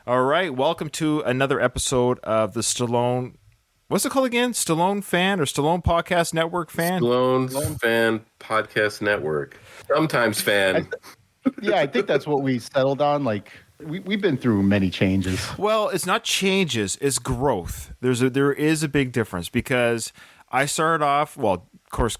All right, welcome to another episode of the Stallone. What's it called again? Stallone Fan or Stallone Podcast Network Fan? Stallone's Fan Podcast Network. Sometimes fan. I think that's what we settled on. Like we've been through many changes. Well, it's not changes; it's growth. There is a big difference because I started off. Well, of course,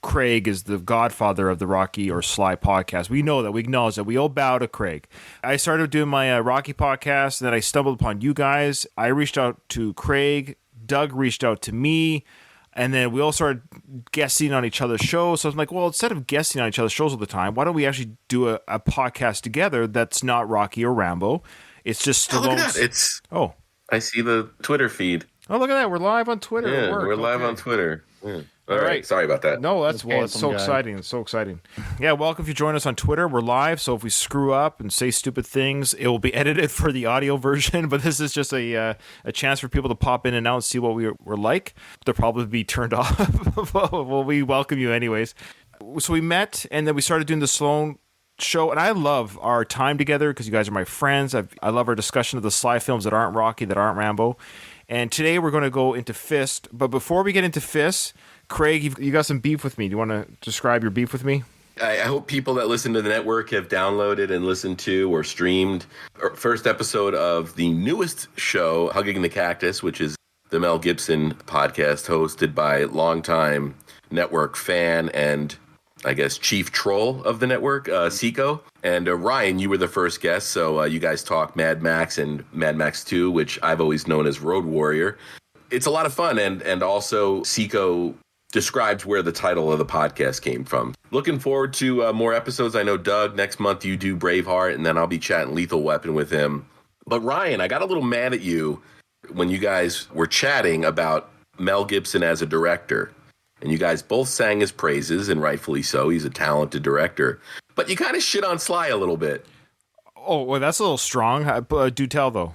Craig is the godfather of the Rocky or Sly podcast. We know that. We acknowledge that. We all bow to Craig. I started doing my Rocky podcast, and then I stumbled upon you guys. I reached out to Craig. Doug reached out to me, and then we all started guesting on each other's shows. So I was like, well, instead of guesting on each other's shows all the time, why don't we actually do a podcast together that's not Rocky or Rambo? It's just Stallone's. Look at that. I see the Twitter feed. Oh, look at that. We're live on Twitter. Yeah, we're live on Twitter. Yeah. All right. Sorry about that. No, it's so exciting. It's so exciting. Yeah, welcome if you join us on Twitter. We're live, so if we screw up and say stupid things, it will be edited for the audio version, but this is just a chance for people to pop in and out and see what we're like. They'll probably be turned off. Well, we welcome you anyways. So we met, and then we started doing the Stallone show, and I love our time together because you guys are my friends. I love our discussion of the Sly films that aren't Rocky, that aren't Rambo. And today we're going to go into F.I.S.T. But before we get into F.I.S.T., Craig, you got some beef with me. Do you want to describe your beef with me? I hope people that listen to the network have downloaded and listened to or streamed our first episode of the newest show, Hugging the Cactus, which is the Mel Gibson podcast hosted by longtime network fan and, I guess, chief troll of the network, Seiko. And Ryan, you were the first guest, so you guys talk Mad Max and Mad Max 2, which I've always known as Road Warrior. It's a lot of fun, and also Seiko describes where the title of the podcast came from. Looking forward to more episodes. I know, Doug, next month you do Braveheart, and then I'll be chatting Lethal Weapon with him. But Ryan, I got a little mad at you when you guys were chatting about Mel Gibson as a director. And you guys both sang his praises, and rightfully so. He's a talented director. But you kind of shit on Sly a little bit. Oh, well, that's a little strong. Do tell, though.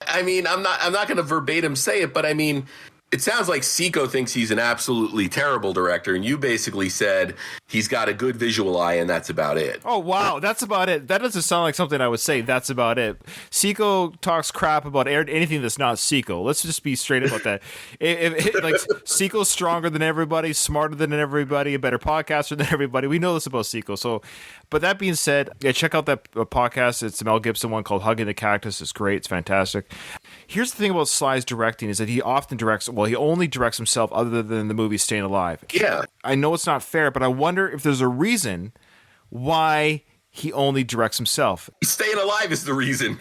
I mean, I'm not going to verbatim say it, but I mean, it sounds like Seiko thinks he's an absolutely terrible director, and you basically said he's got a good visual eye, and that's about it. Oh, wow. That's about it. That doesn't sound like something I would say. That's about it. Seiko talks crap about anything that's not Seiko. Let's just be straight about that. Like, Seiko's stronger than everybody, smarter than everybody, a better podcaster than everybody. We know this about Seiko. So, but that being said, yeah, check out that podcast. It's the Mel Gibson one called Hugging the Cactus. It's great. It's fantastic. Here's the thing about Sly's directing is that he often directs, well, he only directs himself other than the movie Staying Alive. Yeah. I know it's not fair, but I wonder if there's a reason why he only directs himself. Staying Alive is the reason.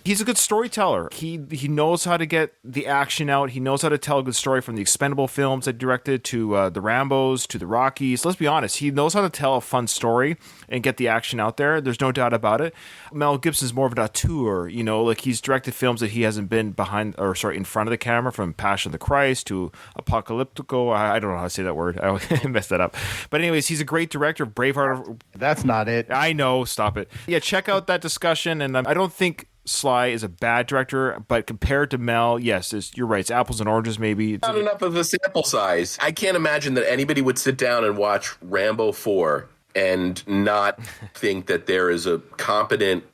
He's a good storyteller. He knows how to get the action out. He knows how to tell a good story, from the Expendable films that he directed to the Rambos to the Rockies. Let's be honest. He knows how to tell a fun story and get the action out there. There's no doubt about it. Mel Gibson's more of an auteur, like he's directed films that he hasn't been in front of the camera, from Passion of the Christ to Apocalyptico. I don't know how to say that word. I messed that up. But anyways, he's a great director. Braveheart. That's not it. I know. Stop it. Yeah, check out that discussion. And I don't think Sly is a bad director, but compared to Mel, yes, you're right. It's apples and oranges, maybe. Not enough of a sample size. I can't imagine that anybody would sit down and watch Rambo 4 and not think that there is a competent,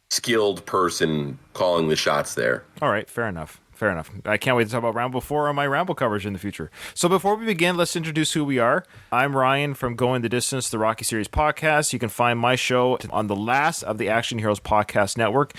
skilled person calling the shots there. All right, fair enough. Fair enough. I can't wait to talk about Rambo 4 on my Rambo coverage in the future. So before we begin, let's introduce who we are. I'm Ryan from Going the Distance, the Rocky Series podcast. You can find my show on the last of the Action Heroes Podcast Network.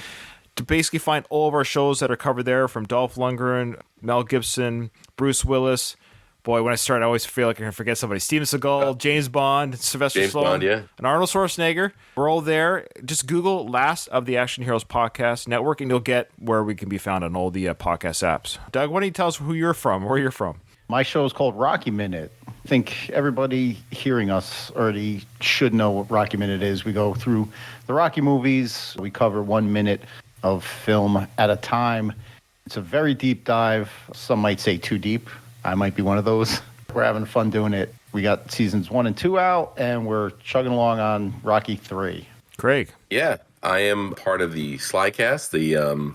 To basically find all of our shows that are covered there, from Dolph Lundgren, Mel Gibson, Bruce Willis. Boy, when I start, I always feel like I can forget somebody. Steven Seagal, James Bond, Sylvester Stallone, and Arnold Schwarzenegger. We're all there. Just Google Last of the Action Heroes Podcast Network, and you'll get where we can be found on all the podcast apps. Doug, why don't you tell us who you're from, where you're from? My show is called Rocky Minute. I think everybody hearing us already should know what Rocky Minute is. We go through the Rocky movies. We cover 1 minute of film at a time. It's a very deep dive. Some might say too deep. I might be one of those. We're having fun doing it. We got seasons 1 and 2 out, and we're chugging along on Rocky 3. Craig. Yeah, I am part of the Slycast, the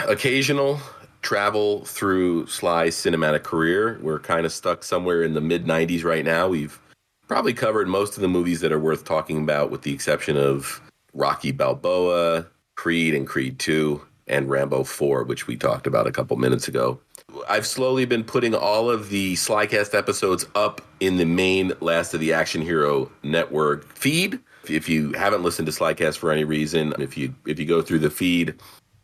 occasional travel through Sly's cinematic career. We're kind of stuck somewhere in the mid-90s right now. We've probably covered most of the movies that are worth talking about, with the exception of Rocky Balboa, Creed and Creed 2 and Rambo 4, which we talked about a couple minutes ago. I've slowly been putting all of the Slycast episodes up in the main Last of the Action Hero Network feed. If you haven't listened to Slycast for any reason, if you go through the feed,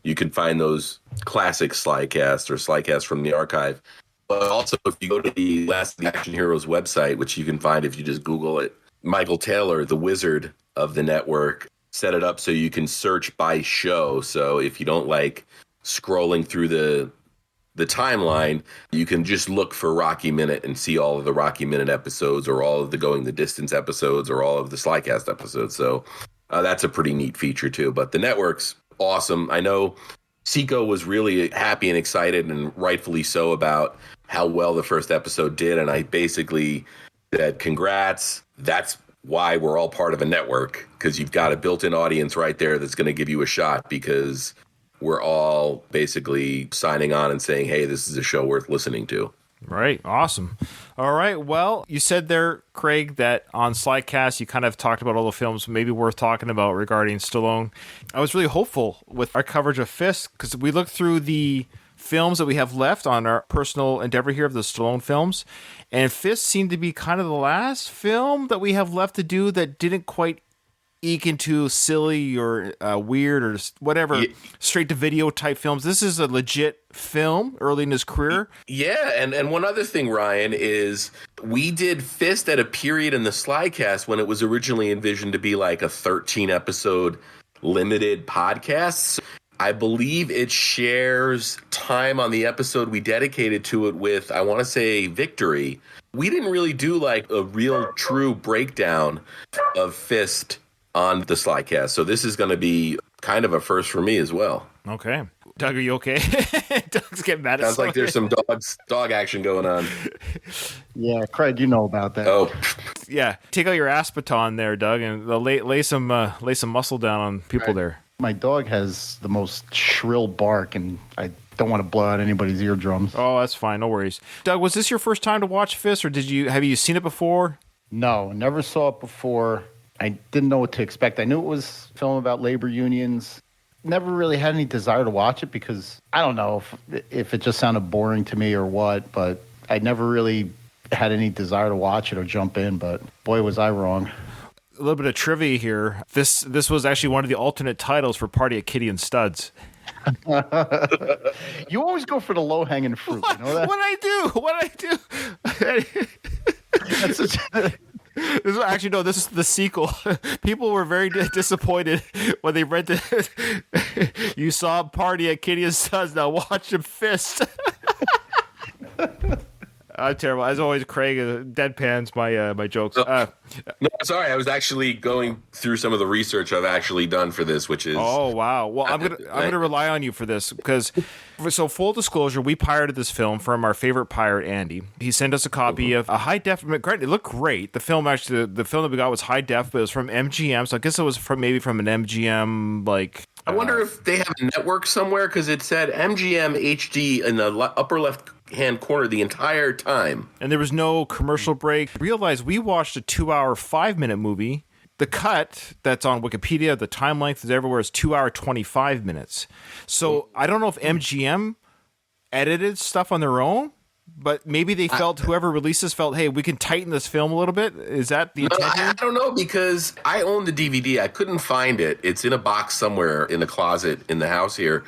you can find those classic Slycast or Slycast from the archive. But also, if you go to the Last of the Action Heroes website, which you can find if you just Google it, Michael Taylor, the wizard of the network, set it up so you can search by show. So if you don't like scrolling through the timeline, you can just look for Rocky Minute and see all of the Rocky Minute episodes or all of the Going the Distance episodes or all of the Slycast episodes. So that's a pretty neat feature too. But the network's awesome. I know Seiko was really happy and excited, and rightfully so, about how well the first episode did. And I basically said, congrats. That's why we're all part of a network, because you've got a built-in audience right there that's going to give you a shot, because we're all basically signing on and saying, hey, this is a show worth listening to. Right. Awesome. All right. Well, you said there, Craig, that on Slycast you kind of talked about all the films maybe worth talking about regarding Stallone. I was really hopeful with our coverage of F.I.S.T. because we looked through the films that we have left on our personal endeavor here of the Stallone films, and F.I.S.T. seemed to be kind of the last film that we have left to do that didn't quite eke into silly or weird or whatever straight to video type films. This is a legit film early in his career. Yeah, and one other thing, Ryan, is we did F.I.S.T. at a period in the Slycast when it was originally envisioned to be like a 13 episode limited podcast. I believe it shares time on the episode we dedicated to it with, I want to say, Victory. We didn't really do like a real true breakdown of F.I.S.T. on the Slycast. So this is going to be kind of a first for me as well. Okay. Doug, are you okay? Doug's getting mad at Sounds like there's some dog action going on. Yeah, Craig, you know about that. Oh. Yeah. Take out your Aspeton there, Doug, and lay some muscle down on people there. My dog has the most shrill bark, and I don't want to blow out anybody's eardrums. Oh, that's fine. No worries. Doug, was this your first time to watch F.I.S.T., or have you seen it before? No, never saw it before. I didn't know what to expect. I knew it was a film about labor unions. Never really had any desire to watch it because I don't know if it just sounded boring to me or what, but I never really had any desire to watch it or jump in, but boy, was I wrong. A little bit of trivia here. This was actually one of the alternate titles for Party at Kitty and Studs. You always go for the low-hanging fruit. You know that? What I do? Actually, no, this is the sequel. People were very disappointed when they read the you saw Party at Kitty and Studs, now watch him F.I.S.T. I'm terrible. As always, Craig deadpans my jokes. No, sorry. I was actually going through some of the research I've actually done for this, which is... Oh, wow. Well, I'm gonna rely on you for this because... So, full disclosure, we pirated this film from our favorite pirate, Andy. He sent us a copy of a high def... It looked great. The film that we got was high def, but it was from MGM. So I guess it was from an MGM, like... I wonder if they have a network somewhere, because it said MGM HD in the upper left-hand corner the entire time. And there was no commercial break. Realize we watched a 2-hour, 5-minute movie. The cut that's on Wikipedia, the time length is everywhere, is 2 hour, 25 minutes. So I don't know if MGM edited stuff on their own, but maybe they felt, whoever released this felt, hey, we can tighten this film a little bit. Is that the intention? I don't know, because I own the DVD. I couldn't find it. It's in a box somewhere in a closet in the house here.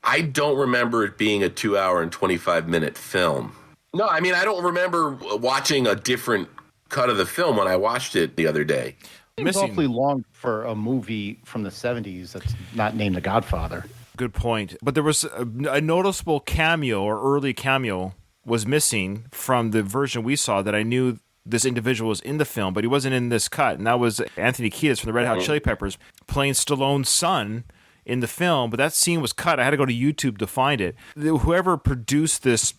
I don't remember it being a 2 hour and 25 minute film. No, I mean, I don't remember watching a different cut of the film when I watched it the other day. It's awfully long for a movie from the 70s that's not named The Godfather. Good point. But there was a noticeable cameo, or early cameo, was missing from the version we saw that I knew this individual was in the film, but he wasn't in this cut. And that was Anthony Kiedis from the Red Hot Chili Peppers playing Stallone's son in the film. But that scene was cut. I had to go to YouTube to find it. Whoever produced this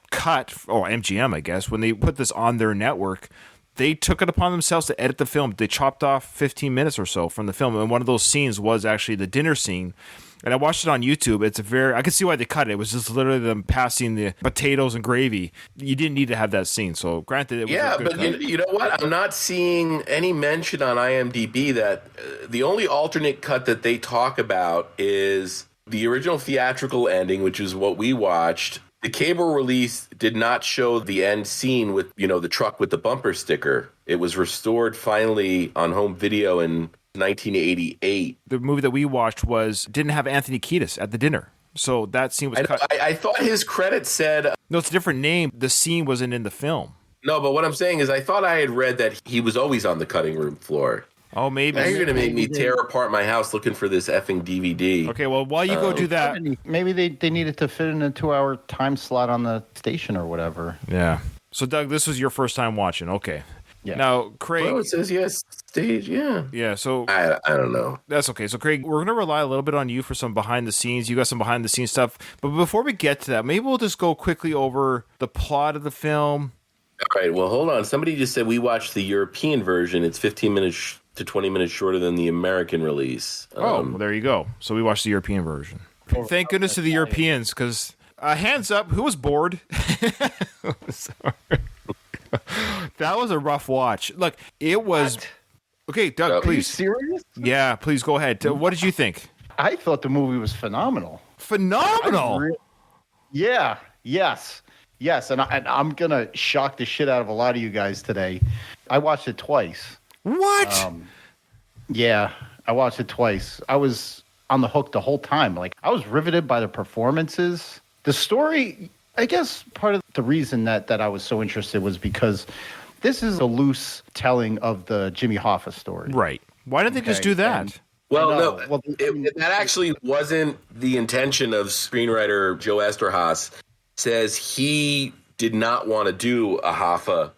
cut, or MGM, I guess, when they put this on their network, they took it upon themselves to edit the film. They chopped off 15 minutes or so from the film. And one of those scenes was actually the dinner scene And I watched it on YouTube. I could see why they cut it. It was just literally them passing the potatoes and gravy. You didn't need to have that scene. So granted, it was a good cut. You know what? I'm not seeing any mention on IMDb that the only alternate cut that they talk about is the original theatrical ending, which is what we watched. The cable release did not show the end scene with, the truck with the bumper sticker. It was restored finally on home video in 1988. The movie that we watched didn't have Anthony Kiedis at the dinner. So that scene was cut. I thought his credit said... No, it's a different name. The scene wasn't in the film. No, but what I'm saying is I thought I had read that he was always on the cutting room floor. Oh, maybe. Now you're going to make me tear apart my house looking for this effing DVD. Okay, well, while you go do that... Maybe they needed to fit in a 2-hour time slot on the station or whatever. Yeah. So, Doug, this was your first time watching. Okay. Yeah. Now, Craig... Well, it says yes, stage, yeah. Yeah, so... I don't know. That's okay. So, Craig, we're going to rely a little bit on you for some behind-the-scenes. You got some behind-the-scenes stuff. But before we get to that, maybe we'll just go quickly over the plot of the film. All right, well, hold on. Somebody just said we watched the European version. It's 15 minutes to 20 minutes shorter than the American release. Well, there you go. So we watched the European version. Thank goodness to the Europeans, because hands up, who was bored? Sorry. That was a rough watch. Look, it was... What? Okay, Doug, please. Are you serious? Yeah, please go ahead. What did you think? I thought the movie was phenomenal. Phenomenal? Yeah, yes. And I'm going to shock the shit out of a lot of you guys today. I watched it twice. What? Yeah, I watched it twice. I was on the hook the whole time. Like, I was riveted by the performances. The story, I guess part of the reason that I was so interested was because this is a loose telling of the Jimmy Hoffa story. Right. Why didn't they just do that? That actually wasn't the intention of screenwriter Joe Esterhaas. Says he did not want to do a Hoffa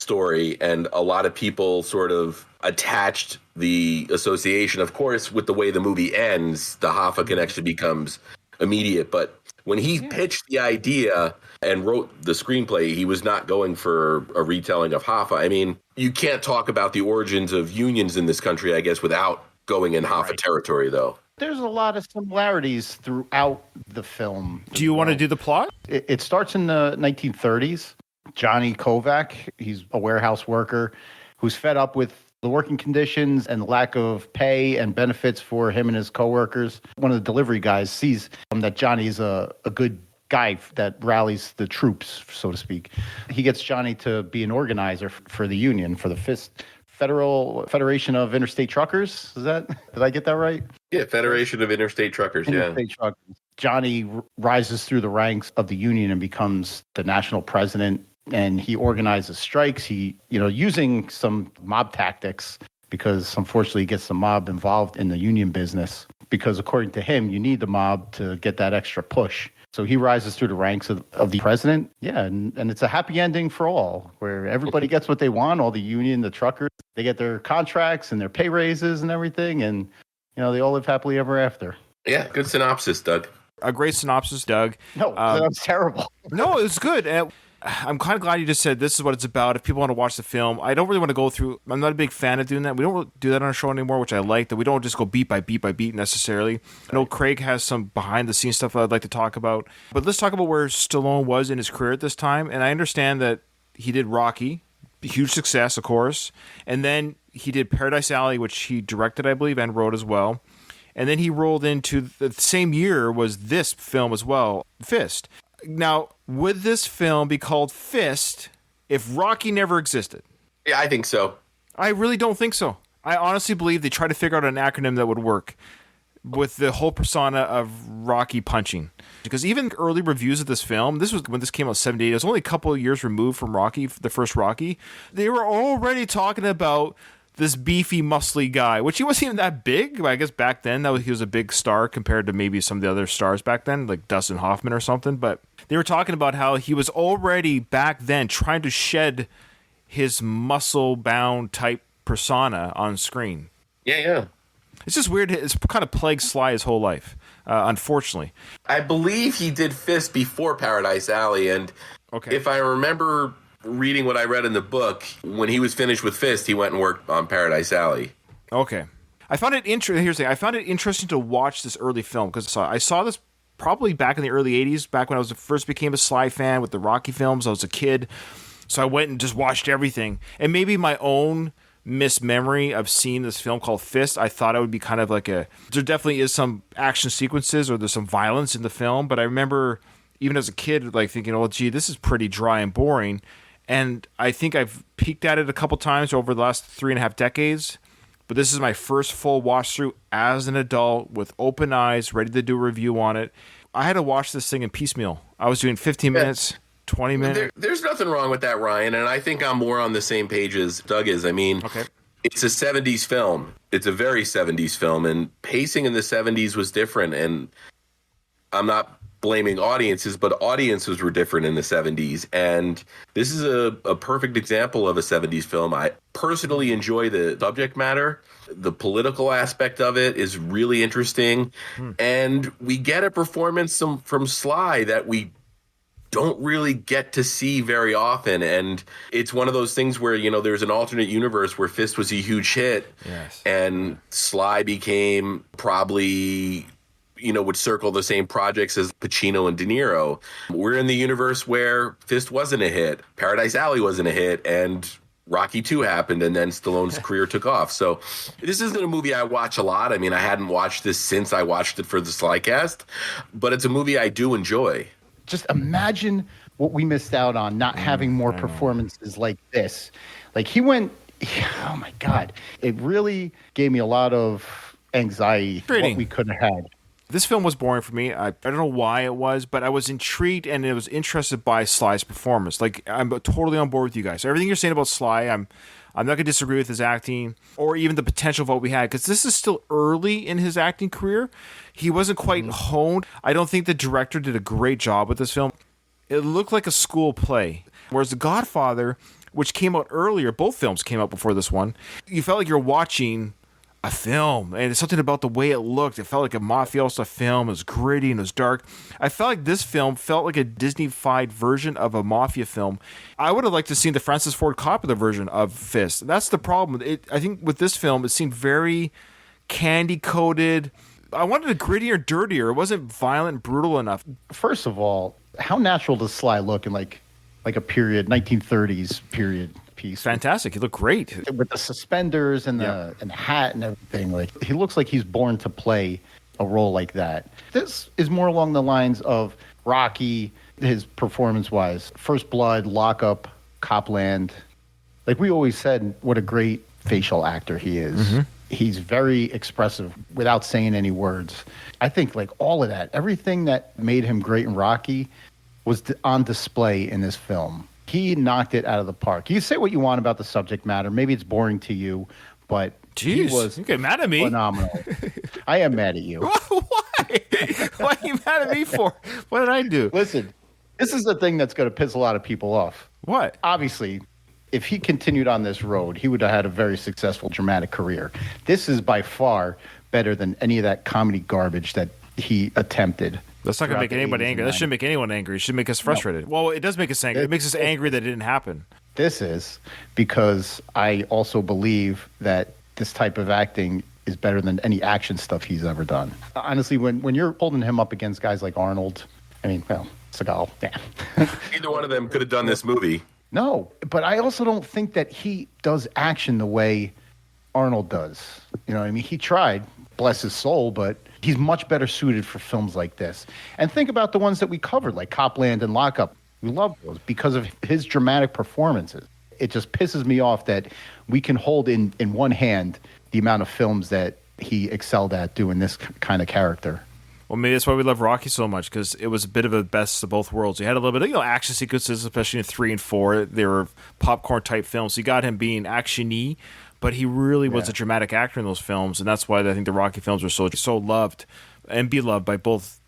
story, and a lot of people sort of attached the association. Of course, with the way the movie ends, the Hoffa connection becomes immediate. But when he pitched the idea and wrote the screenplay, he was not going for a retelling of Hoffa. I mean, you can't talk about the origins of unions in this country, I guess, without going in Hoffa territory, though. There's a lot of similarities throughout the film. Do you want to do the plot? It starts in the 1930s. Johnny Kovac, he's a warehouse worker who's fed up with the working conditions and the lack of pay and benefits for him and his coworkers. One of the delivery guys sees that Johnny's a good guy that rallies the troops, so to speak. He gets Johnny to be an organizer for the union, for the F.I.S.T, Federation of Interstate Truckers. Did I get that right? Yeah, Federation of Interstate Truckers, Interstate Truckers. Johnny rises through the ranks of the union and becomes the national president, and he organizes strikes. He, using some mob tactics, because unfortunately he gets the mob involved in the union business, because according to him, you need the mob to get that extra push. So he rises through the ranks of the president. Yeah, and it's a happy ending for all, where everybody gets what they want, all the union, the truckers. They get their contracts and their pay raises and everything, and they all live happily ever after. Yeah, good synopsis, Doug. A great synopsis, Doug. No, that was terrible. No, it was good. I'm kind of glad you just said this is what it's about. If people want to watch the film, I don't really want to go through. I'm not a big fan of doing that. We don't really do that on our show anymore, which I like. That we don't just go beat by beat by beat necessarily. I know Craig has some behind the scenes stuff I'd like to talk about, but let's talk about where Stallone was in his career at this time. And I understand that he did Rocky, huge success, of course, and then he did Paradise Alley, which he directed, I believe, and wrote as well. And then he rolled into the same year was this film as well, F.I.S.T. Now, would this film be called F.I.S.T. if Rocky never existed? Yeah, I think so. I really don't think so. I honestly believe they tried to figure out an acronym that would work with the whole persona of Rocky punching. Because even early reviews of this film, this was when this came out in 78, it was only a couple of years removed from Rocky, the first Rocky. They were already talking about this beefy, muscly guy, which he wasn't even that big. But I guess back then he was a big star compared to maybe some of the other stars back then, like Dustin Hoffman or something. But they were talking about how he was already back then trying to shed his muscle-bound type persona on screen. Yeah. It's just weird. It's kind of plagued Sly his whole life, unfortunately. I believe he did F.I.S.T. before Paradise Alley, and if I remember reading what I read in the book, when he was finished with F.I.S.T, he went and worked on Paradise Alley. Okay. I found it interesting. Here's the thing. I found it interesting to watch this early film because I saw this probably back in the early 80s, back when I first became a Sly fan with the Rocky films. I was a kid. So I went and just watched everything. And maybe my own mismemory of seeing this film called Fist, I thought it would be kind of like there definitely is some action sequences or there's some violence in the film. But I remember even as a kid, like thinking, oh, gee, this is pretty dry and boring. And I think I've peeked at it a couple times over the last 3.5 decades. But this is my first full watch through as an adult with open eyes, ready to do a review on it. I had to watch this thing in piecemeal. I was doing 15 minutes, 20 minutes. There's nothing wrong with that, Ryan. And I think I'm more on the same page as Doug is. I mean, It's a 70s film. It's a very 70s film. And pacing in the 70s was different. And I'm not blaming audiences, but audiences were different in the 70s. And this is a perfect example of a 70s film. I personally enjoy the subject matter. The political aspect of it is really interesting. And we get a performance from Sly that we don't really get to see very often. And it's one of those things where, there's an alternate universe where Fist was a huge hit. Yes. And Sly became probably would circle the same projects as Pacino and De Niro. We're in the universe where Fist wasn't a hit, Paradise Alley wasn't a hit, and Rocky 2 happened, and then Stallone's career took off. So this isn't a movie I watch a lot. I mean, I hadn't watched this since I watched it for the Slycast, but it's a movie I do enjoy. Just imagine what we missed out on not having more performances like this. Like he went, oh my God. It really gave me a lot of anxiety what we could have had. This film was boring for me. I don't know why it was, but I was intrigued and I was interested by Sly's performance. Like, I'm totally on board with you guys. Everything you're saying about Sly, I'm not going to disagree with his acting or even the potential of what we had, because this is still early in his acting career. He wasn't quite honed. I don't think the director did a great job with this film. It looked like a school play, whereas The Godfather, which came out earlier, both films came out before this one, you felt like you're watching a film, and it's something about the way it looked. It felt like a mafioso film. It was gritty and it was dark. I felt like this film felt like a Disney-fied version of a mafia film. I would have liked to see the Francis Ford Coppola version of Fist. That's the problem. I think with this film, it seemed very candy-coated. I wanted it grittier, dirtier. It wasn't violent, brutal enough. First of all, how natural does Sly look in like a period, 1930s period piece? Fantastic. He looked great. With the suspenders and the hat and everything. Like, he looks like he's born to play a role like that. This is more along the lines of Rocky, his performance-wise. First Blood, Lockup, Copland. Like we always said, what a great facial actor he is. Mm-hmm. He's very expressive without saying any words. I think like all of that, everything that made him great in Rocky was on display in this film. He knocked it out of the park. You say what you want about the subject matter. Maybe it's boring to you, but he was you get mad at me. Phenomenal. I am mad at you. Why? Why are you mad at me for? What did I do? Listen, this is the thing that's going to piss a lot of people off. What? Obviously, if he continued on this road, he would have had a very successful dramatic career. This is by far better than any of that comedy garbage that he attempted. That's not going to make anybody angry. That shouldn't make anyone angry. It should make us frustrated. No. Well, it does make us angry. It makes us angry that it didn't happen. This is because I also believe that this type of acting is better than any action stuff he's ever done. Honestly, when you're holding him up against guys like Arnold, I mean, well, Seagal, yeah. Either one of them could have done this movie. No, but I also don't think that he does action the way Arnold does. You know what I mean? He tried, bless his soul, but he's much better suited for films like this. And think about the ones that we covered, like Copland and Lockup. We love those because of his dramatic performances. It just pisses me off that we can hold in one hand the amount of films that he excelled at doing this kind of character. Well, maybe that's why we love Rocky so much, because it was a bit of a best of both worlds. You had a little bit of action sequences, especially in 3 and 4. They were popcorn-type films. So you got him being action-y, but he really was a dramatic actor in those films, and that's why I think the Rocky films were so loved and beloved by both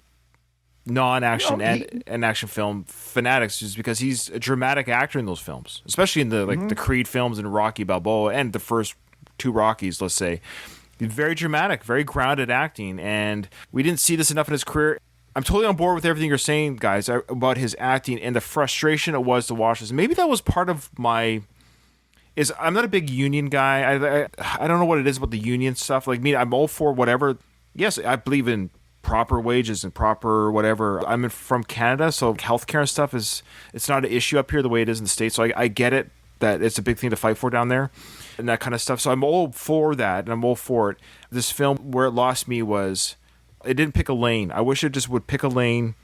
non-action and action film fanatics, just because he's a dramatic actor in those films, especially in the Creed films and Rocky Balboa and the first 2 Rockies, let's say. Very dramatic, very grounded acting, and we didn't see this enough in his career. I'm totally on board with everything you're saying, guys, about his acting and the frustration it was to watch this. Maybe that was part of my is I'm not a big union guy. I don't know what it is about the union stuff. Like me, I'm all for whatever. Yes, I believe in proper wages and proper whatever. I'm from Canada, so healthcare and stuff it's not an issue up here the way it is in the States. So I get it that it's a big thing to fight for down there and that kind of stuff. So I'm all for that and I'm all for it. This film, where it lost me was it didn't pick a lane. I wish it just would pick a lane.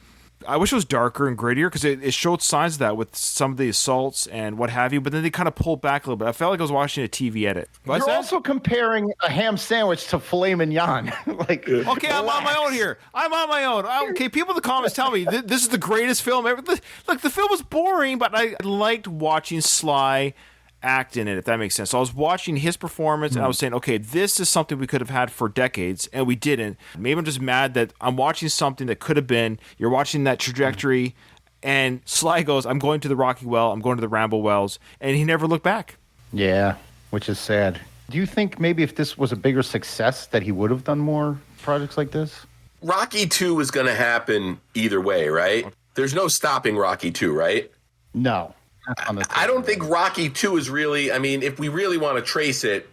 I wish it was darker and grittier because it showed signs of that with some of the assaults and what have you, but then they kind of pulled back a little bit. I felt like I was watching a TV edit. You're also comparing a ham sandwich to filet mignon. Okay, I'm on my own here. I'm on my own. Okay, people in the comments tell me this is the greatest film ever. Look, the film was boring, but I liked watching Sly act in it, if that makes sense. So I was watching his performance and I was saying, okay, this is something we could have had for decades and we didn't. Maybe I'm just mad that I'm watching something that could have been. You're watching that trajectory and Sly goes, I'm going to the Rocky Well, I'm going to the Rambo Wells, and he never looked back. Yeah, which is sad. Do you think maybe if this was a bigger success that he would have done more projects like this? Rocky 2 is going to happen either way, right? There's no stopping Rocky 2, right? No. I don't think Rocky 2 is really, I mean, if we really want to trace it,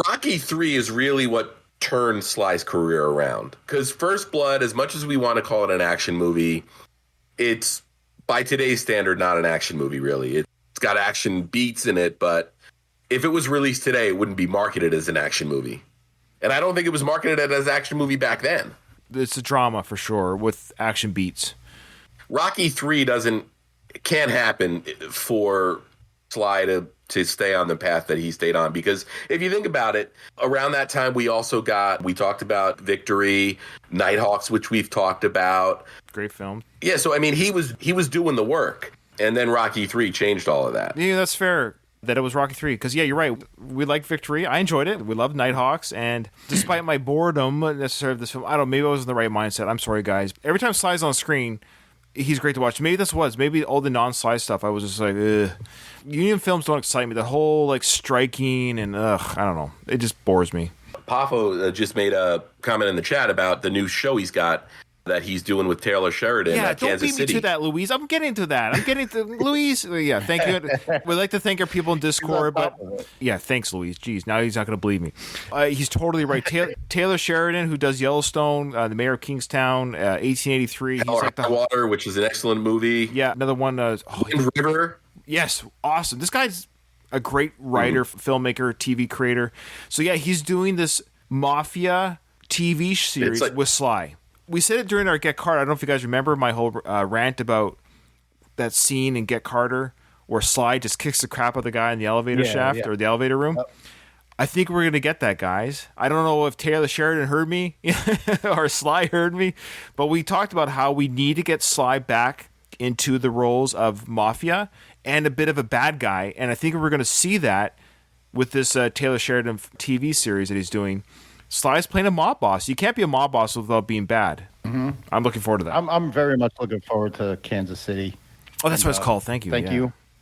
Rocky 3 is really what turned Sly's career around. Because First Blood, as much as we want to call it an action movie, it's, by today's standard, not an action movie, really. It's got action beats in it, but if it was released today, it wouldn't be marketed as an action movie. And I don't think it was marketed as an action movie back then. It's a drama, for sure, with action beats. Rocky 3 can't happen for Sly to stay on the path that he stayed on, because if you think about it, around that time we talked about Victory, Nighthawks, which we've talked about. Great film. Yeah, so I mean he was doing the work, and then Rocky 3 changed all of that. Yeah, that's fair that it was Rocky 3, because yeah, you're right. We like Victory. I enjoyed it. We loved Nighthawks, and despite my boredom necessarily of this film, I don't know, maybe I was in the right mindset. I'm sorry, guys. Every time Sly's on screen, he's great to watch. Maybe maybe all the non-Sly stuff, I was just like, ugh. Union films don't excite me. The whole like striking and I don't know. It just bores me. Pafo just made a comment in the chat about the new show he's got that he's doing with Taylor Sheridan at Kansas City. Yeah, don't beat me to that, Louise. I'm getting to that. Louise. Yeah, thank you. We'd like to thank our people in Discord, but yeah, thanks, Louise. Jeez, now he's not going to believe me. He's totally right. Taylor Sheridan, who does Yellowstone, the Mayor of Kingstown, 1883. He's like the Water, which is an excellent movie. Yeah, another one. Wind River. Yes, awesome. This guy's a great writer, filmmaker, TV creator. So yeah, he's doing this Mafia TV series with Sly. We said it during our Get Carter. I don't know if you guys remember my whole rant about that scene in Get Carter where Sly just kicks the crap out of the guy in the elevator shaft or the elevator room. Yep. I think we're going to get that, guys. I don't know if Taylor Sheridan heard me or Sly heard me, but we talked about how we need to get Sly back into the roles of Mafia and a bit of a bad guy. And I think we're going to see that with this Taylor Sheridan TV series that he's doing. Sly's playing a mob boss. You can't be a mob boss without being bad. Mm-hmm. I'm looking forward to that. I'm very much looking forward to Kansas City. Oh, that's what it's called. Thank you.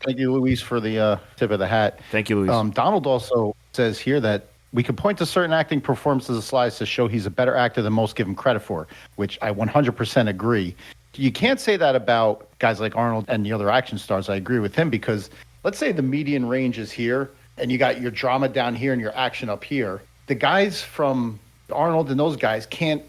Thank you, Luis, for the tip of the hat. Thank you, Luis. Donald also says here that we can point to certain acting performances of Sly to show he's a better actor than most give him credit for, which I 100% agree. You can't say that about guys like Arnold and the other action stars. I agree with him because let's say the median range is here and you got your drama down here and your action up here. The guys from Arnold and those guys can't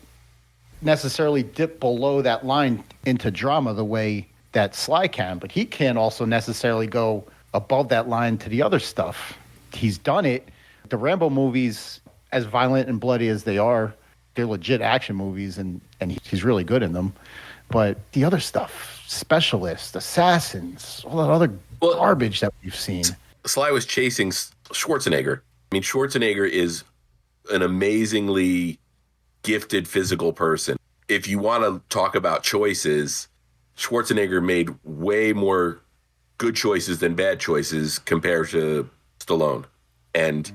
necessarily dip below that line into drama the way that Sly can, but he can't also necessarily go above that line to the other stuff. He's done it. The Rambo movies, as violent and bloody as they are, they're legit action movies, and he's really good in them. But the other stuff, Specialists, Assassins, all that other garbage that we've seen. Sly was chasing Schwarzenegger. I mean, Schwarzenegger is an amazingly gifted physical person. If you want to talk about choices, Schwarzenegger made way more good choices than bad choices compared to Stallone. And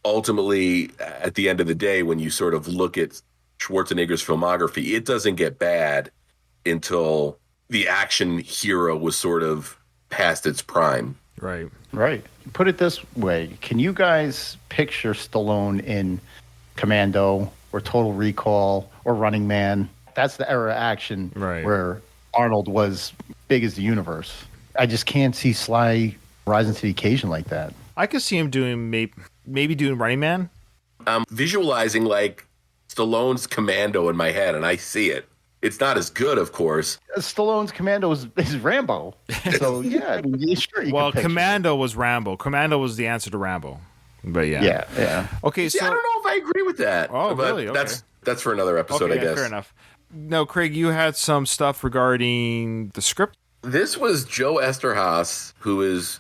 ultimately, at the end of the day, when you sort of look at Schwarzenegger's filmography, it doesn't get bad until the action hero was sort of past its prime. Right. Put it this way. Can you guys picture Stallone in Commando or Total Recall or Running Man? That's the era of action where Arnold was big as the universe. I just can't see Sly rising to the occasion like that. I could see him doing maybe doing Running Man. I'm visualizing like Stallone's Commando in my head, and I see it. It's not as good, of course. Stallone's Commando is Rambo. So, yeah, I mean, sure. Well, Commando was Rambo. Commando was the answer to Rambo. But yeah. Yeah. Okay, See, so I don't know if I agree with that. Oh, but really? Okay. That's for another episode, okay, I guess. fair enough. No, Craig, you had some stuff regarding the script. This was Joe Esterhaas, who is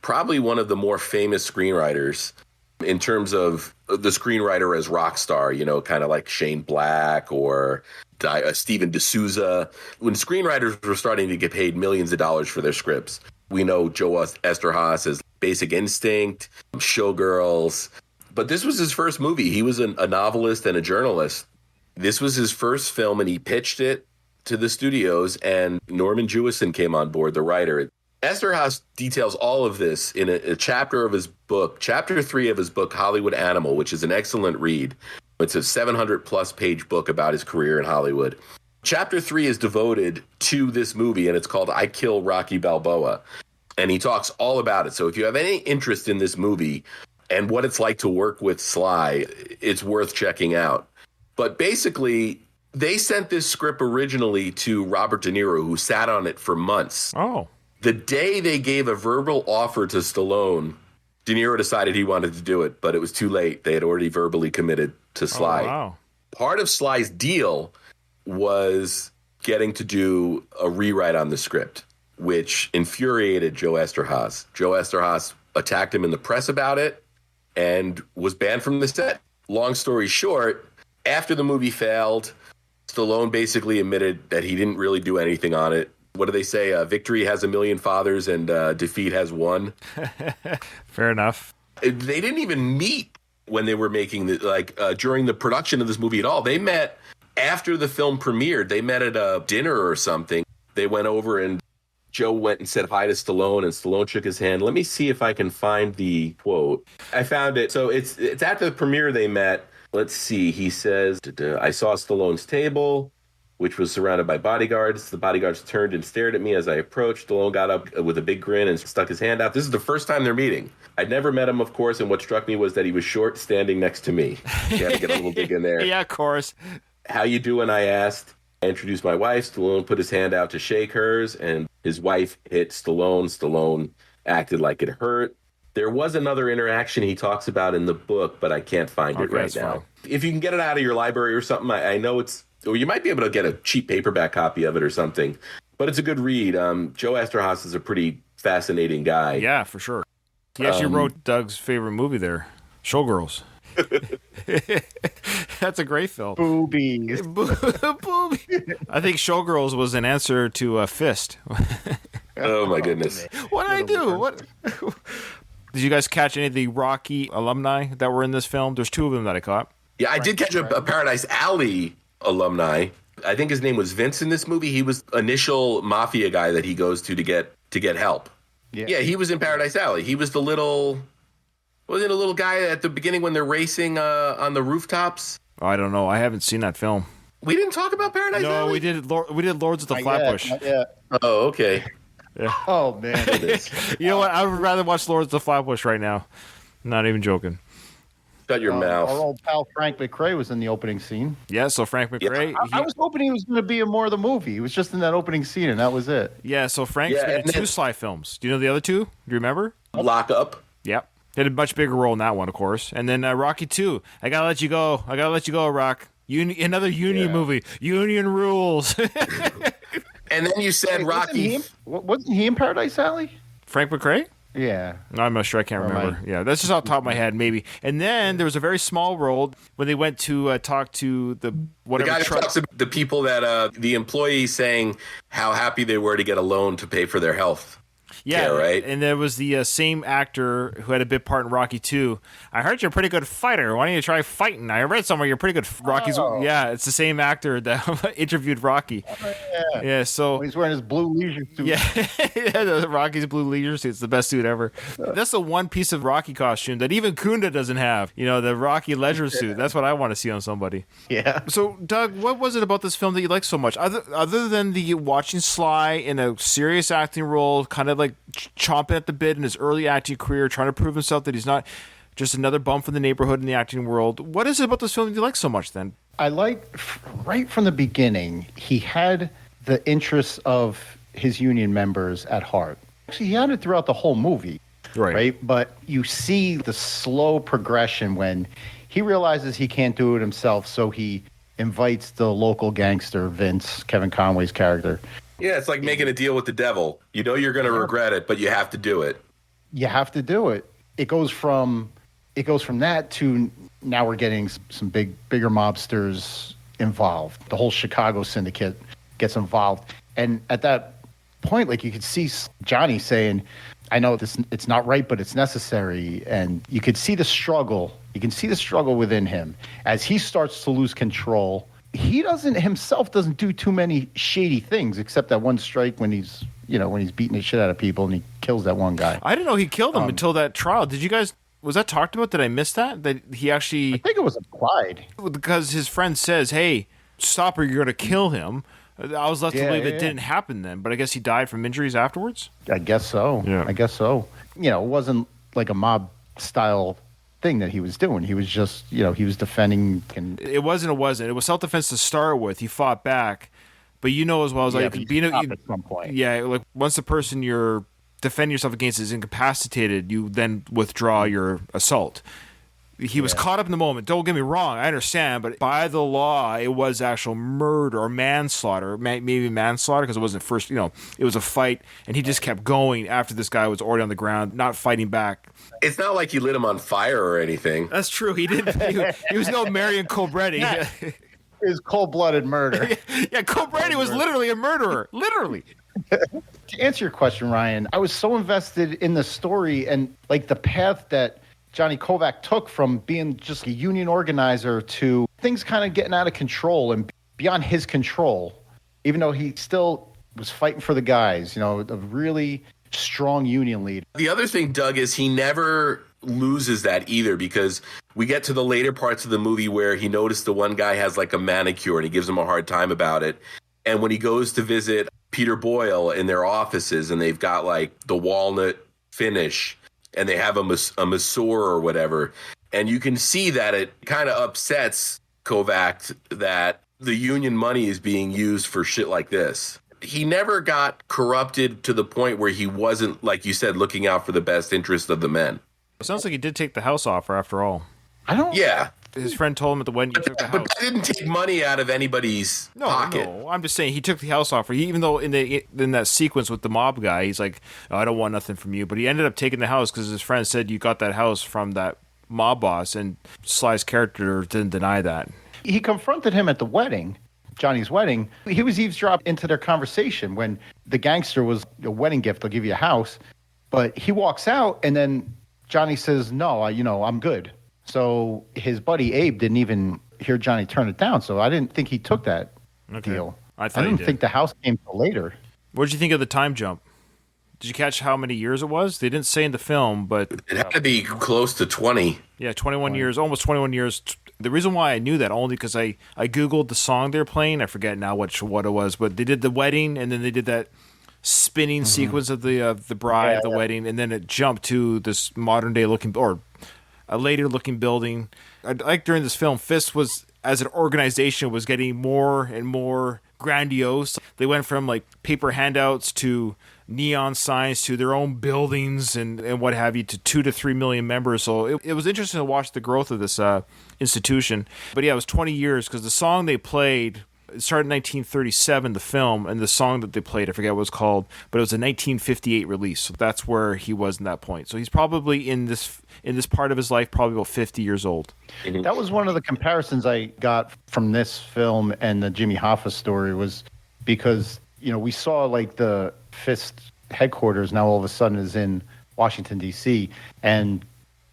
probably one of the more famous screenwriters in terms of the screenwriter as rock star, you know, kind of like Shane Black or Steven D'Souza. When screenwriters were starting to get paid millions of dollars for their scripts, we know Joe Esterhaas as Basic Instinct, Showgirls. But this was his first movie. He was a novelist and a journalist. This was his first film, and he pitched it to the studios, and Norman Jewison came on board, the writer. Esterhaas details all of this in a chapter of his book, chapter 3 of his book, Hollywood Animal, which is an excellent read. It's a 700-plus page book about his career in Hollywood. Chapter 3 is devoted to this movie, and it's called I Kill Rocky Balboa. And he talks all about it. So if you have any interest in this movie and what it's like to work with Sly, it's worth checking out. But basically, they sent this script originally to Robert De Niro, who sat on it for months. Oh. The day they gave a verbal offer to Stallone, De Niro decided he wanted to do it, but it was too late. They had already verbally committed to Sly. Oh, wow. Part of Sly's deal was getting to do a rewrite on the script, which infuriated Joe Esterhaas. Joe Esterhaas attacked him in the press about it and was banned from the set. Long story short, after the movie failed, Stallone basically admitted that he didn't really do anything on it. What do they say? Victory has a million fathers and defeat has one. Fair enough. They didn't even meet when they were making during the production of this movie at all. They met after the film premiered. They met at a dinner or something. They went over and Joe went and said hi to Stallone, and Stallone shook his hand. Let me see if I can find the quote. I found it. So it's after the premiere they met. Let's see. He says, I saw Stallone's table, which was surrounded by bodyguards. The bodyguards turned and stared at me as I approached. Stallone got up with a big grin and stuck his hand out. This is the first time they're meeting. I'd never met him, of course, and what struck me was that he was short, standing next to me. You had to get a little dig in there. Yeah, of course. How you doing, I asked. I introduced my wife. Stallone put his hand out to shake hers, and his wife hit Stallone. Stallone acted like it hurt. There was another interaction he talks about in the book, but I can't find it right now. Fine. If you can get it out of your library or something, I know it's... Or you might be able to get a cheap paperback copy of it or something. But it's a good read. Joe Esterhaas is a pretty fascinating guy. Yeah, for sure. He actually wrote Doug's favorite movie there, Showgirls. That's a great film. Boobies. Boobies. I think Showgirls was an answer to F.I.S.T. Oh, my goodness. What did I do? What? Did you guys catch any of the Rocky alumni that were in this film? There's 2 of them that I caught. Yeah, I did catch a Paradise Alley alumni. I think his name was Vince in this movie. He was initial mafia guy that he goes to get help. Yeah, he was in Paradise Alley. He was the little... Wasn't it a little guy at the beginning when they're racing on the rooftops? Oh, I don't know. I haven't seen that film. We didn't talk about Paradise Alley? No, we did Lords of the Flatbush. Yeah. Oh, okay. Yeah. Oh, man. You know what? I would rather watch Lords of the Flatbush right now. Not even joking. Shut your mouth. Our old pal Frank McRae was in the opening scene. Yeah, so Frank McRae. I was hoping he was going to be in more of the movie. He was just in that opening scene, and that was it. Yeah, so Frank's been in 2 Sly films. Do you know the other 2? Do you remember? Lock Up. Yep. He had a much bigger role in that one, of course. And then Rocky 2. I gotta let you go, Rock. Another Union movie. Union rules. And then you said Rocky. Wasn't he in Paradise Alley? Frank McRae? Yeah. No, I'm not sure. I can't remember. Yeah, that's just off the top of my head, maybe. And then there was a very small role when they went to talk to the guy that talks to the people that the employees saying how happy they were to get a loan to pay for their health. Yeah, right. And there was the same actor who had a bit part in Rocky 2. I heard you're a pretty good fighter. Why don't you try fighting? I read somewhere you're pretty good. Rocky's. Oh. Yeah, it's the same actor that interviewed Rocky. Yeah. So he's wearing his blue leisure suit. Yeah, Rocky's blue leisure suit. It's the best suit ever. That's the one piece of Rocky costume that even Kunda doesn't have. You know, the Rocky leisure suit. That's what I want to see on somebody. Yeah. So, Doug, what was it about this film that you liked so much, other than the watching Sly in a serious acting role, kind of like like chomping at the bit in his early acting career, trying to prove himself that he's not just another bum from the neighborhood in the acting world. What is it about this film that you like so much then? I like, right from the beginning, he had the interests of his union members at heart. Actually, he had it throughout the whole movie, right? But you see the slow progression when he realizes he can't do it himself, so he invites the local gangster, Vince, Kevin Conway's character. Yeah, it's like making a deal with the devil. You know you're going to regret it, but you have to do it. You have to do it. It goes from that to now we're getting some bigger mobsters involved. The whole Chicago syndicate gets involved. And at that point, like, you could see Johnny saying, I know it's not right, but it's necessary. And you could see the struggle. You can see the struggle within him as he starts to lose control. He himself doesn't do too many shady things, except that one strike when he's beating the shit out of people and he kills that one guy. I didn't know he killed him until that trial. Did you guys, was that talked about? Did I miss that? That he actually, I think it was implied. Because his friend says, hey, stop or you're going to kill him. I was led to believe it didn't happen then, but I guess he died from injuries afterwards? I guess so. Yeah. I guess so. It wasn't like a mob style thing that he was doing. He was just, he was defending. It wasn't. It was self-defense to start with. He fought back. But as well as like being at some point. Yeah, like once the person you're defending yourself against is incapacitated, you then withdraw your assault. He was caught up in the moment. Don't get me wrong, I understand, but by the law, it was actual murder or manslaughter, maybe manslaughter, because it wasn't first. It was a fight, and he just kept going after this guy was already on the ground, not fighting back. It's not like you lit him on fire or anything. That's true. He didn't. He was no Marion Cobretti. It was cold-blooded murder. Yeah, Cobretti was literally a murderer. Literally. To answer your question, Ryan, I was so invested in the story and like the path that Johnny Kovac took from being just a union organizer to things kind of getting out of control and beyond his control, even though he still was fighting for the guys, a really strong union leader. The other thing, Doug, is he never loses that either, because we get to the later parts of the movie where he noticed the one guy has like a manicure and he gives him a hard time about it. And when he goes to visit Peter Boyle in their offices and they've got like the walnut finish and they have a masseur or whatever, and you can see that it kind of upsets Kovac that the union money is being used for shit like this. He never got corrupted to the point where he wasn't, like you said, looking out for the best interest of the men. It sounds like he did take the house offer after all. Yeah. His friend told him at the wedding he took the house. But that didn't take money out of anybody's pocket. No, I'm just saying he took the house offer. Even though in that sequence with the mob guy, he's like, oh, I don't want nothing from you. But he ended up taking the house because his friend said you got that house from that mob boss, and Sly's character didn't deny that. He confronted him at the wedding, Johnny's wedding. He was eavesdropping into their conversation when the gangster was a wedding gift. I'll give you a house. But he walks out and then Johnny says, no, I'm good. So his buddy Abe didn't even hear Johnny turn it down. So I didn't think he took that deal. I didn't think the house came till later. What did you think of the time jump? Did you catch how many years it was? They didn't say in the film, but it had to be close to 20. Yeah, 21 years, almost 21 years. The reason why I knew that only because I Googled the song they're playing. I forget now what it was, but they did the wedding and then they did that spinning sequence of the bride at the wedding, and then it jumped to this modern day looking or a later looking building. I like during this film, F.I.S.T. was as an organization was getting more and more grandiose. They went from like paper handouts to neon signs to their own buildings and what have you to 2 to 3 million members. So it was interesting to watch the growth of this institution. But yeah, it was 20 years because the song they played, it started in 1937, the film, and the song that they played, I forget what it was called, but it was a 1958 release. So that's where he was in that point. So he's probably in this part of his life, probably about 50 years old. That was one of the comparisons I got from this film and the Jimmy Hoffa story was because, we saw like the F.I.S.T. headquarters now all of a sudden is in Washington, D.C., and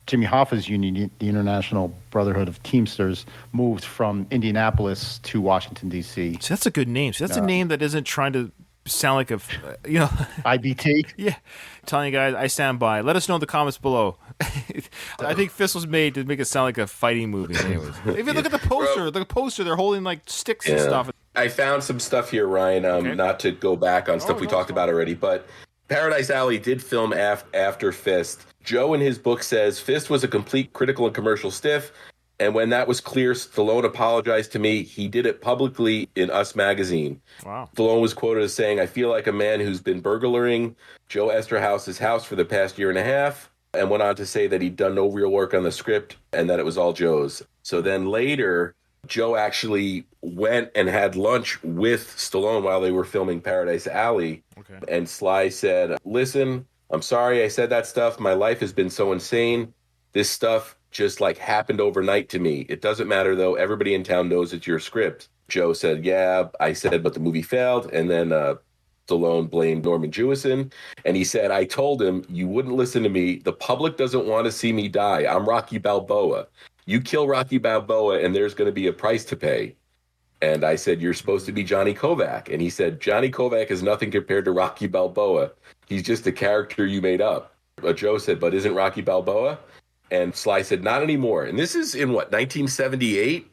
Jimmy Hoffa's union, the International Brotherhood of Teamsters, moved from Indianapolis to Washington, D.C. So that's a good name. So that's a name that isn't trying to sound like a, IBT? Yeah. Telling you guys, I stand by. Let us know in the comments below. I think F.I.S.T. was made to make it sound like a fighting movie. Anyways. If you look at the poster, they're holding like sticks and stuff. I found some stuff here, Ryan, not to go back on stuff we talked about already, but Paradise Alley did film after F.I.S.T. Joe in his book says, F.I.S.T. was a complete critical and commercial stiff. And when that was clear, Stallone apologized to me. He did it publicly in Us magazine. Wow. Stallone was quoted as saying, I feel like a man who's been burglaring Joe Esterhouse's house for the past year and a half, and went on to say that he'd done no real work on the script and that it was all Joe's. So then later, Joe actually went and had lunch with Stallone while they were filming Paradise Alley. Okay. And Sly said, listen, I'm sorry I said that stuff. My life has been so insane. This stuff just like happened overnight to me. It doesn't matter though. Everybody in town knows it's your script. Joe said, yeah, I said, but the movie failed. And then Stallone blamed Norman Jewison. And he said, I told him, you wouldn't listen to me. The public doesn't want to see me die. I'm Rocky Balboa. You kill Rocky Balboa and there's going to be a price to pay. And I said, you're supposed to be Johnny Kovac. And he said, Johnny Kovac is nothing compared to Rocky Balboa. He's just a character you made up. But Joe said, but isn't Rocky Balboa? And Sly said, not anymore. And this is in what, 1978?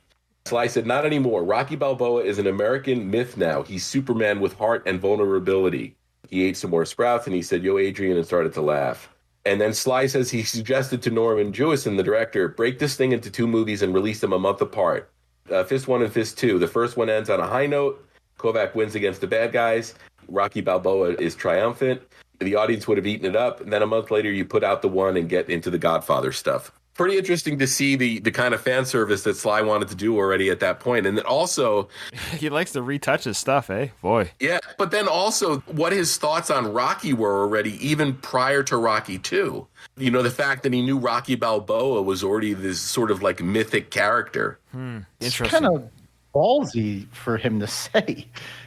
Sly said, not anymore. Rocky Balboa is an American myth now. He's Superman with heart and vulnerability. He ate some more Sprouts and he said, yo, Adrian, and started to laugh. And then Sly says he suggested to Norman Jewison, the director, break this thing into 2 movies and release them a month apart. F.I.S.T. 1 and F.I.S.T. 2. The first one ends on a high note. Kovac wins against the bad guys. Rocky Balboa is triumphant. The audience would have eaten it up. And then a month later, you put out the one and get into the Godfather stuff. Pretty interesting to see the kind of fan service that Sly wanted to do already at that point. And then also... he likes to retouch his stuff, eh? Boy. Yeah, but then also what his thoughts on Rocky were already, even prior to Rocky 2. You know, the fact that he knew Rocky Balboa was already this sort of like mythic character. Interesting. It's kind of ballsy for him to say.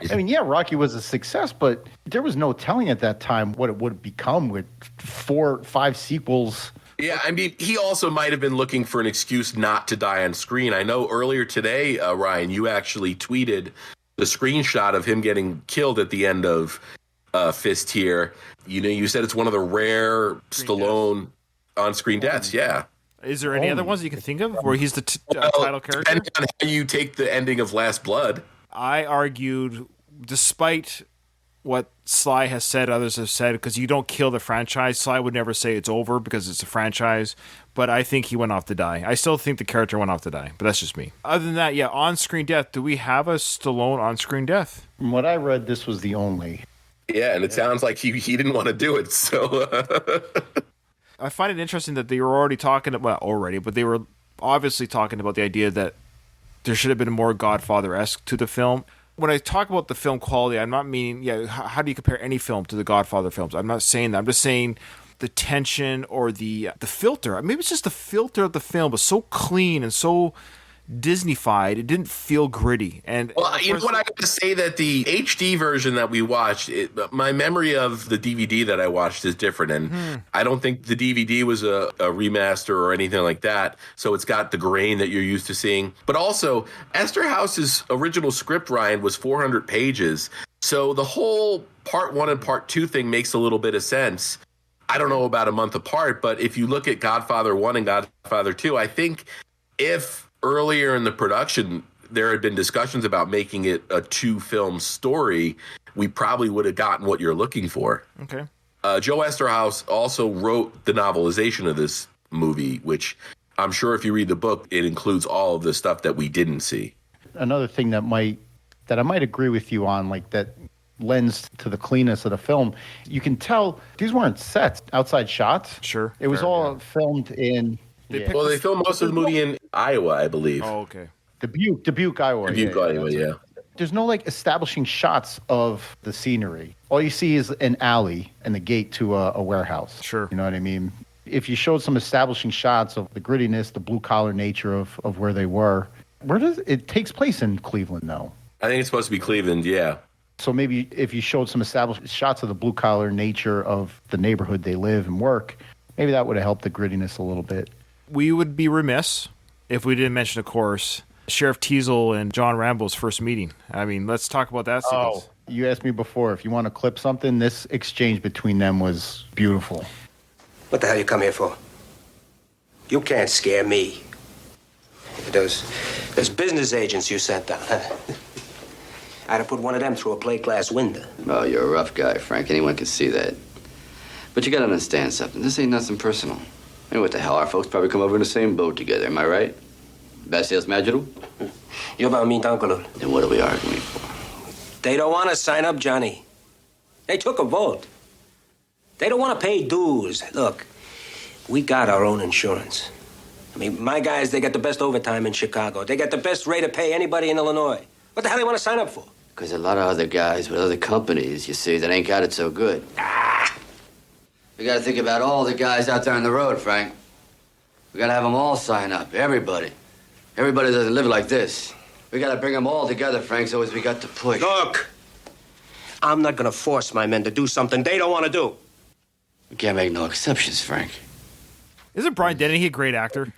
I mean, yeah, Rocky was a success, but there was no telling at that time what it would have become with 4 or 5 sequels. Yeah, I mean, he also might have been looking for an excuse not to die on screen. I know earlier today, Ryan, you actually tweeted the screenshot of him getting killed at the end of F.I.S.T. here. You know, you said it's one of the rare Stallone on-screen deaths, yeah. Is there any other ones you can think of where he's the title character? Depending on how you take the ending of Last Blood. I argued, despite what Sly has said, others have said, because you don't kill the franchise. Sly would never say it's over because it's a franchise, but I think he went off to die. I still think the character went off to die, but that's just me. Other than that, yeah, on-screen death. Do we have a Stallone on-screen death? From what I read, this was the only. Yeah, and it sounds like he didn't want to do it, so... I find it interesting that they were already talking about, but they were obviously talking about the idea that there should have been more Godfather-esque to the film. When I talk about the film quality, I'm not meaning, how do you compare any film to the Godfather films? I'm not saying that. I'm just saying the tension or the filter. Maybe it's just the filter of the film was so clean and so Disney-fied, it didn't feel gritty. And well, you know what, I got to say that the HD version that we watched, my memory of the DVD that I watched is different, and I don't think the DVD was a remaster or anything like that, so it's got the grain that you're used to seeing. But also, Esterhouse's original script, Ryan, was 400 pages, so the whole Part 1 and Part 2 thing makes a little bit of sense. I don't know about a month apart, but if you look at Godfather 1 and Godfather 2, I think if earlier in the production there had been discussions about making it a 2-film story, we probably would have gotten what you're looking for. Okay. Joe Esterhouse also wrote the novelization of this movie, which I'm sure if you read the book, it includes all of the stuff that we didn't see. Another thing that I might agree with you on, like that lends to the cleanness of the film, you can tell these weren't sets, outside shots. Sure. It was all filmed in... They filmed most of the movie in Iowa, I believe. Oh, okay. Dubuque, Iowa. Yeah. There's no establishing shots of the scenery. All you see is an alley and the gate to a warehouse. Sure. You know what I mean? If you showed some establishing shots of the grittiness, the blue collar nature of where they were, it takes place in Cleveland, though? I think it's supposed to be Cleveland, yeah. So maybe if you showed some established shots of the blue collar nature of the neighborhood they live and work, maybe that would have helped the grittiness a little bit. We would be remiss if we didn't mention, of course, Sheriff Teasel and John Rambo's first meeting. I mean, let's talk about that sequence. Oh, you asked me before if you want to clip something. This exchange between them was beautiful. What the hell you come here for? You can't scare me. Those business agents you sent down, huh? I'd have put one of them through a plate glass window. Oh, you're a rough guy, Frank. Anyone can see that. But you gotta understand something. This ain't nothing personal. I mean, what the hell? Our folks probably come over in the same boat together. Am I right? Bastias Majidul? You're about me, Uncle. Then what are we arguing for? They don't want to sign up, Johnny. They took a vote. They don't want to pay dues. Look, we got our own insurance. I mean, my guys, they got the best overtime in Chicago. They got the best rate of pay anybody in Illinois. What the hell do they want to sign up for? Because a lot of other guys with other companies, you see, that ain't got it so good. We gotta think about all the guys out there on the road, Frank. We gotta have them all sign up. Everybody. Everybody doesn't live like this. We gotta bring them all together, Frank, so as we got to push. Look, I'm not gonna force my men to do something they don't want to do. We can't make no exceptions, Frank. Isn't Brian Dennehy a great actor?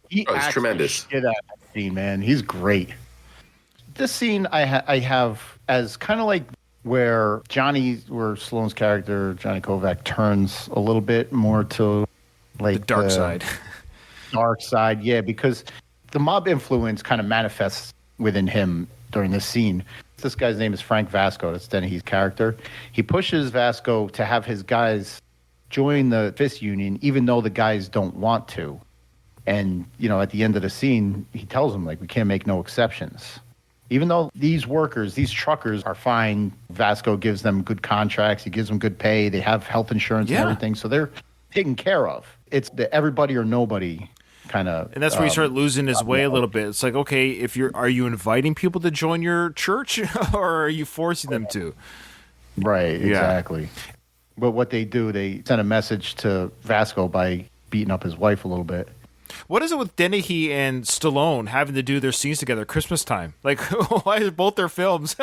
He Oh, he's acts tremendous. the shit out of that scene, man. He's great. This scene I have as kind of like where Stallone's character, Johnny Kovac, turns a little bit more to like The dark side. Dark side, yeah, because the mob influence kind of manifests within him during this scene. This guy's name is Frank Vasco. That's Dennehy's character. He pushes Vasco to have his guys join the F.I.S.T. union, even though the guys don't want to. And, you know, at the end of the scene, he tells them, like, we can't make no exceptions. Even though these workers, these truckers are fine, Vasco gives them good contracts. He gives them good pay. They have health insurance and everything. So they're taken care of. It's the everybody or nobody kind of. And that's where you start losing his way a little bit. It's like, okay, are you inviting people to join your church or are you forcing them to? Right, exactly. But what they do, they send a message to Vasco by beating up his wife a little bit. What is it with Dennehy and Stallone having to do their scenes together at Christmas time? Like, why is both their films,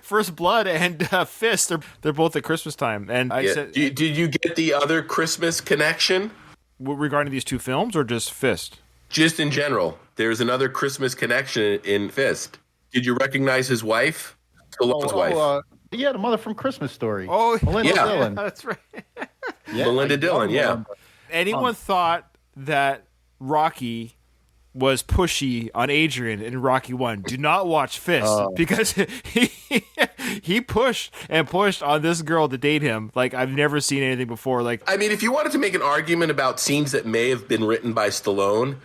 First Blood and Fist, they're both at Christmas time? And I said, did you get the other Christmas connection? Regarding these two films or just Fist? Just in general. There's another Christmas connection in Fist. Did you recognize his wife? Stallone's wife. Yeah, the mother from Christmas Story. Oh, Melinda Dillon. That's right. Melinda Dillon, yeah. Anyone thought that Rocky was pushy on Adrian in Rocky 1? Do not watch Fist because he pushed and pushed on this girl to date him like I've never seen anything before. Like, I mean, if you wanted to make an argument about scenes that may have been written by Stallone,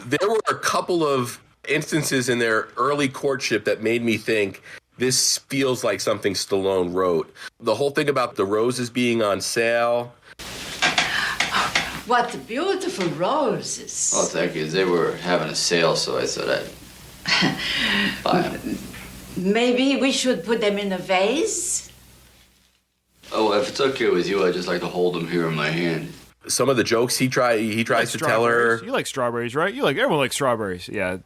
there were a couple of instances in their early courtship that made me think this feels like something Stallone wrote. The whole thing about the roses being on sale. What beautiful roses. Oh, thank you. They were having a sale, so I thought I'd buy them. Maybe we should put them in a vase? Oh, if it's okay with you, I'd just like to hold them here in my hand. Some of the jokes he tries to tell her. You like strawberries, right? Everyone likes strawberries. Yeah.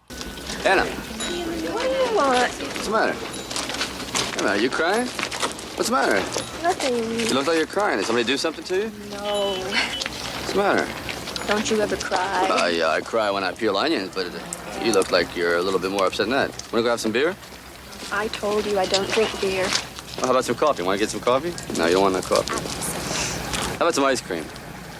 Anna. What do you want? What's the matter? Anna, are you crying? What's the matter? Nothing. You look like you're crying. Did somebody do something to you? No. What's the matter? Don't you ever cry? Yeah, I cry when I peel onions, but you look like you're a little bit more upset than that. Want to go have some beer? I told you I don't drink beer. Well, how about some coffee? Want to get some coffee? No, you don't want no coffee. How about some ice cream?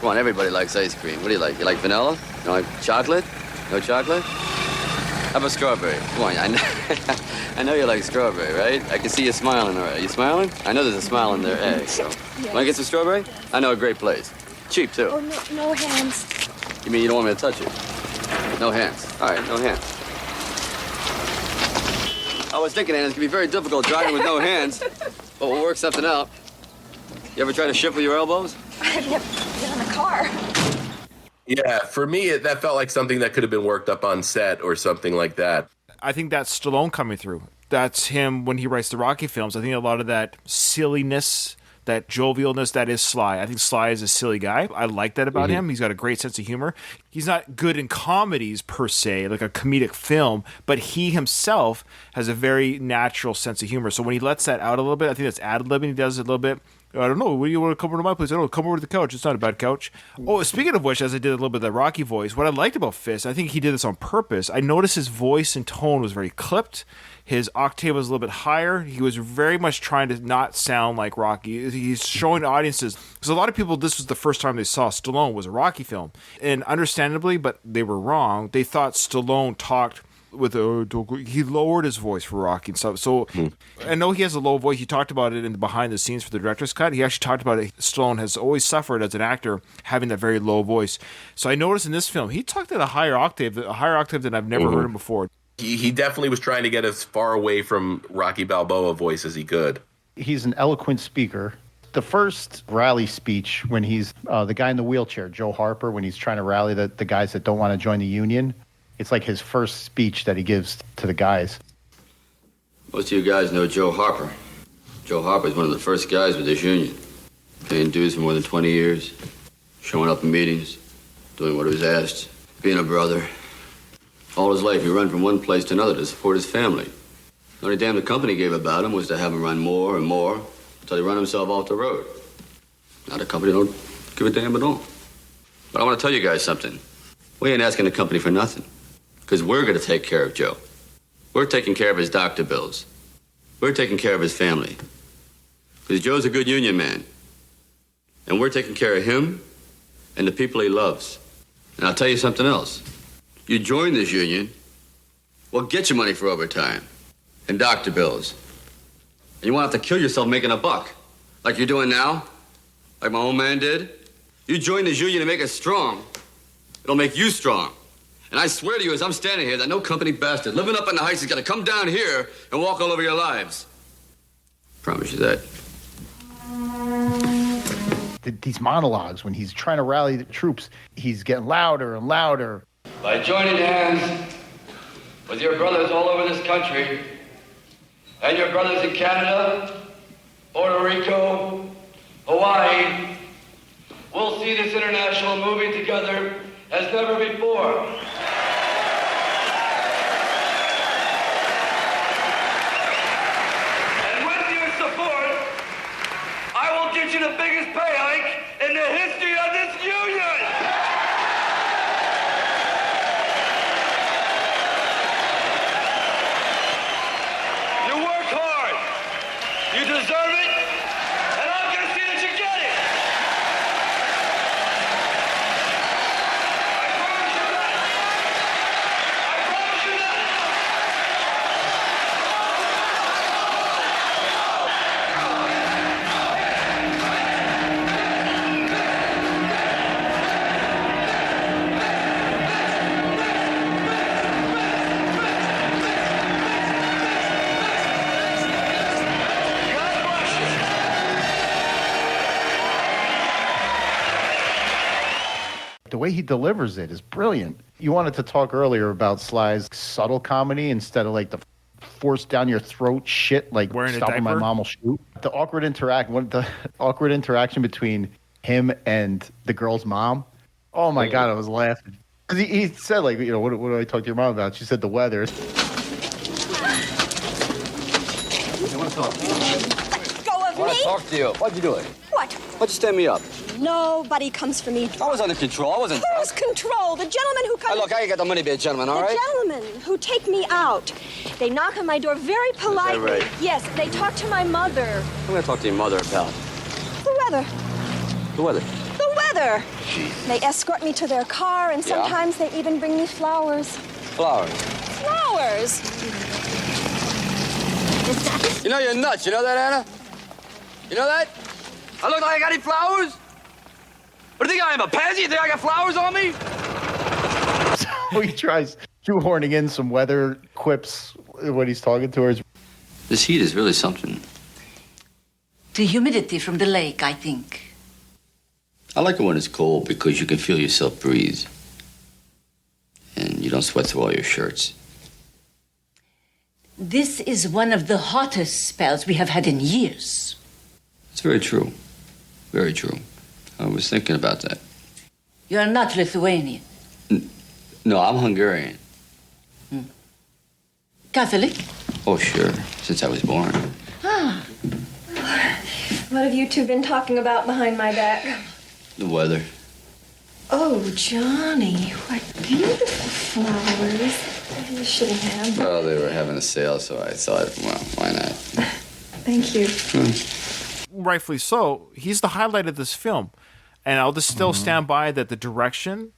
Come on, everybody likes ice cream. What do you like? You like vanilla? You don't like chocolate? No chocolate? How about strawberry? Come on, I know you like strawberry, right? I can see you smiling already. You smiling? I know there's a smile in their egg, so. Yes. Want to get some strawberry? I know a great place. Cheap, too. Oh, no hands. You mean you don't want me to touch it? No hands. All right, no hands. I was thinking, Anna, it's going to be very difficult driving with no hands, but we'll work something out. You ever try to shift with your elbows? I've never been in a car. Yeah, for me, that felt like something that could have been worked up on set or something like that. I think that's Stallone coming through. That's him when he writes the Rocky films. I think a lot of that silliness, that jovialness, that is Sly. I think Sly is a silly guy. I like that about him. He's got a great sense of humor. He's not good in comedies per se, like a comedic film, but he himself has a very natural sense of humor. So when he lets that out a little bit, I think that's ad-libbing. He does it a little bit. I don't know. What do you want to come over to my place? I don't know. Come over to the couch. It's not a bad couch. Oh, speaking of which, as I did a little bit of the Rocky voice, what I liked about Fist, I think he did this on purpose. I noticed his voice and tone was very clipped. His octave was a little bit higher. He was very much trying to not sound like Rocky. He's showing audiences, because a lot of people, this was the first time they saw Stallone was a Rocky film. And understandably, but they were wrong. They thought Stallone talked with he lowered his voice for Rocky and stuff. So I know he has a low voice. He talked about it in the behind the scenes for the director's cut. He actually talked about it. Stallone has always suffered as an actor having that very low voice. So I noticed in this film he talked at a higher octave than I've never heard him before. He definitely was trying to get as far away from Rocky Balboa voice as he could. He's an eloquent speaker. The first rally speech when he's the guy in the wheelchair, Joe Harper, when he's trying to rally the guys that don't want to join the union, it's like his first speech that he gives to the guys. Most of you guys know Joe Harper. Joe Harper is one of the first guys with this union. Paying dues for more than 20 years, showing up in meetings, doing what he was asked, being a brother. All his life, he ran from one place to another to support his family. The only damn the company gave about him was to have him run more and more until he run himself off the road. Now the company don't give a damn at all. But I want to tell you guys something. We ain't asking the company for nothing, because we're going to take care of Joe. We're taking care of his doctor bills. We're taking care of his family. Because Joe's a good union man. And we're taking care of him and the people he loves. And I'll tell you something else. You join this union, we'll get you money for overtime and doctor bills. And you won't have to kill yourself making a buck, like you're doing now, like my old man did. You join this union to make us strong. It'll make you strong. And I swear to you, as I'm standing here, that no company bastard living up in the heights is gonna come down here and walk all over your lives. Promise you that. These monologues, when he's trying to rally the troops, he's getting louder and louder. By joining hands with your brothers all over this country and your brothers in Canada, Puerto Rico, Hawaii, we'll see this international moving together as never before. And with your support, I will get you the biggest pay hike in the history of this union. You deserve it, and I'm going to see that you get it. I promise you that. I promise you that. The way he delivers it is brilliant. You wanted to talk earlier about Sly's subtle comedy instead of like the force down your throat shit, like Wearing a stopping my diaper? mom will shoot. The awkward interaction between him and the girl's mom. Oh my God, I was laughing. Because he said, like, you know, what do I talk to your mom about? She said the weather. I want to talk to you. Go of I want me? to talk to you. What'd you do? What? Why'd you stand me up? Nobody comes for me. I was under control. I wasn't. Who's control? The gentlemen who come. Hey, look, I ain't got the money to be a gentleman, all The right? gentlemen who take me out. They knock on my door very politely. right? Yes, they talk to my mother. I'm going to talk to your mother about The weather. the weather. The weather. They escort me to their car, and Yeah? sometimes they even bring me flowers. Flowers. Flowers? You know you're nuts. You know that, Anna? You know that? I look like I got any flowers? What do you think I am, a pansy? You think I got flowers on me? So he tries shoehorning in some weather quips when he's talking to her. This heat is really something. The humidity from the lake, I think. I like it when it's cold because you can feel yourself breathe. And you don't sweat through all your shirts. This is one of the hottest spells we have had in years. It's very true. Very true. I was thinking about that. You are not Lithuanian. No, I'm Hungarian. Catholic? Oh, sure. Since I was born. What have you two been talking about behind my back? The weather. Oh, Johnny, what beautiful flowers. You shouldn't have. Well, they were having a sale, so I thought, well, why not? Thank you. Rightfully so. He's the highlight of this film. And I'll just still stand by that the direction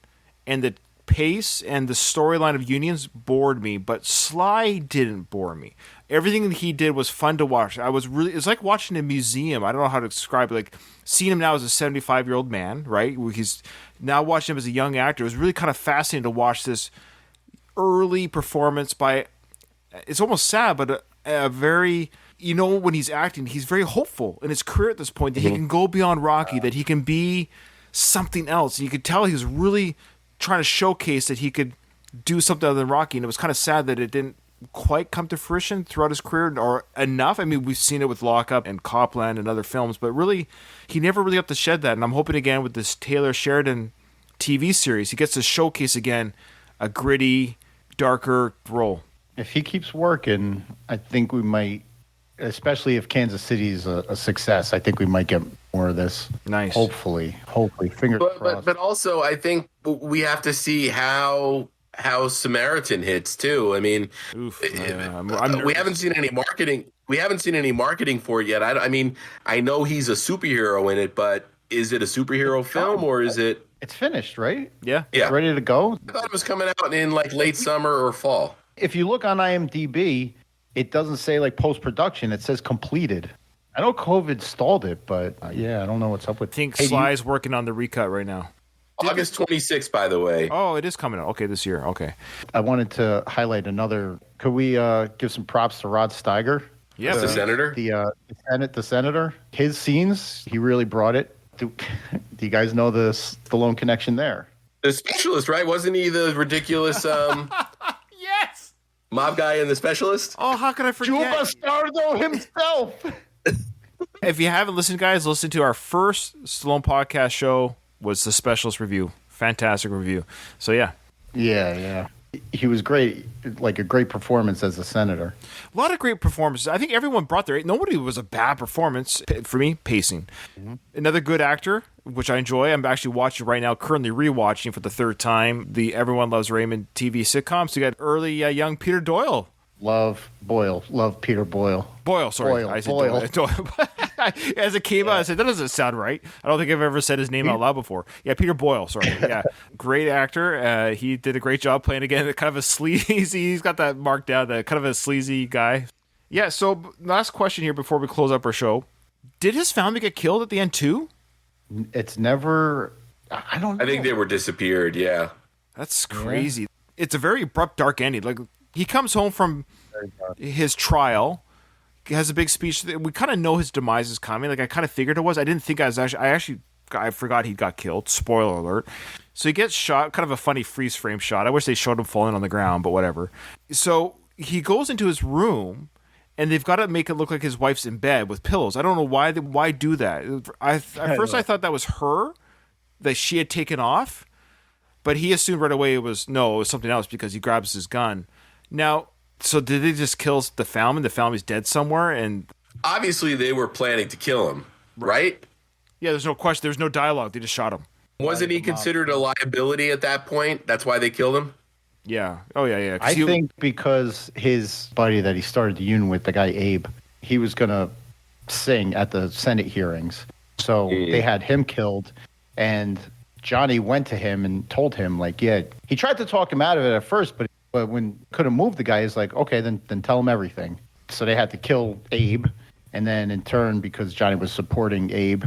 and the pace and the storyline of Unions bored me, but Sly didn't bore me. Everything that he did was fun to watch. It's like watching a museum. I don't know how to describe it. Like seeing him now as a 75-year-old man, right? He's now watching him as a young actor. It was really kind of fascinating to watch this early performance by, it's almost sad, but a very, when he's acting, he's very hopeful in his career at this point that he can go beyond Rocky, that he can be something else. And you could tell he was really trying to showcase that he could do something other than Rocky. And it was kind of sad that it didn't quite come to fruition throughout his career or enough. I mean, we've seen it with Lockup and Copland and other films, but really, he never really got to shed that. And I'm hoping again with this Taylor Sheridan TV series, he gets to showcase again a gritty, darker role. If he keeps working, I think we might, especially if Kansas City is a success, I think we might get more of this. Nice. Hopefully, fingers crossed. But also, I think we have to see how Samaritan hits too. I mean, we haven't seen any marketing. We haven't seen any marketing for it yet. I mean, I know he's a superhero in it, but is it a superhero film or is it? It's finished, right? Yeah. It's ready to go. I thought it was coming out in like late summer or fall. If you look on IMDb, it doesn't say like post-production. It says completed. I know COVID stalled it, but I don't know what's up with it. I think Sly's working on the recut right now. August 26th, by the way. Oh, it is coming out. Okay, this year. Okay. I wanted to highlight another. Could we give some props to Rod Steiger? Yeah, the senator. The senator. His scenes, he really brought it. Do you guys know the Stallone connection there? The specialist, right? Wasn't he the ridiculous yes, mob guy in The Specialist? Oh, how could I forget? Juba Stardo himself. If you haven't listened, guys, listen to our first Stallone podcast show was The Specialist review. Fantastic review. So, yeah. Yeah. He was great, like a great performance as a senator. A lot of great performances. I think everyone brought their... Nobody was a bad performance. For me, pacing. Mm-hmm. Another good actor, which I enjoy. I'm actually watching right now, currently rewatching for the third time, the Everyone Loves Raymond TV sitcom. So you got early young Peter Doyle. Love Peter Boyle. Boyle, sorry. I said Doyle. As it came out, I said, that doesn't sound right. I don't think I've ever said his name out loud before. Yeah, Peter Boyle, sorry. Yeah, great actor. He did a great job playing, again, kind of a sleazy, he's got that marked down, the kind of a sleazy guy. Yeah, so last question here before we close up our show. Did his family get killed at the end too? It's never, I don't know. I think they were disappeared, yeah. That's crazy. Yeah. It's a very abrupt, dark ending. Like, he comes home from his trial, has a big speech. We kind of know his demise is coming. Like, I kind of figured it was. I didn't think I forgot he got killed. Spoiler alert. So he gets shot, kind of a funny freeze frame shot. I wish they showed him falling on the ground, but whatever. So he goes into his room, and they've got to make it look like his wife's in bed with pillows. I don't know why do that. At first I thought that was her, that she had taken off, but he assumed right away it was something else because he grabs his gun. Now, so did they just kill the family? The family's dead somewhere, and obviously they were planning to kill him, right? Yeah, there's no question. There's no dialogue. They just shot him. Wasn't he considered a liability at that point? That's why they killed him? Yeah. Oh, yeah. I think because his buddy that he started the union with, the guy Abe, he was going to sing at the Senate hearings. So they had him killed, and Johnny went to him and told him, like, he tried to talk him out of it at first, but when couldn't move the guy, he's like, okay, then tell him everything. So they had to kill Abe, and then in turn, because Johnny was supporting Abe,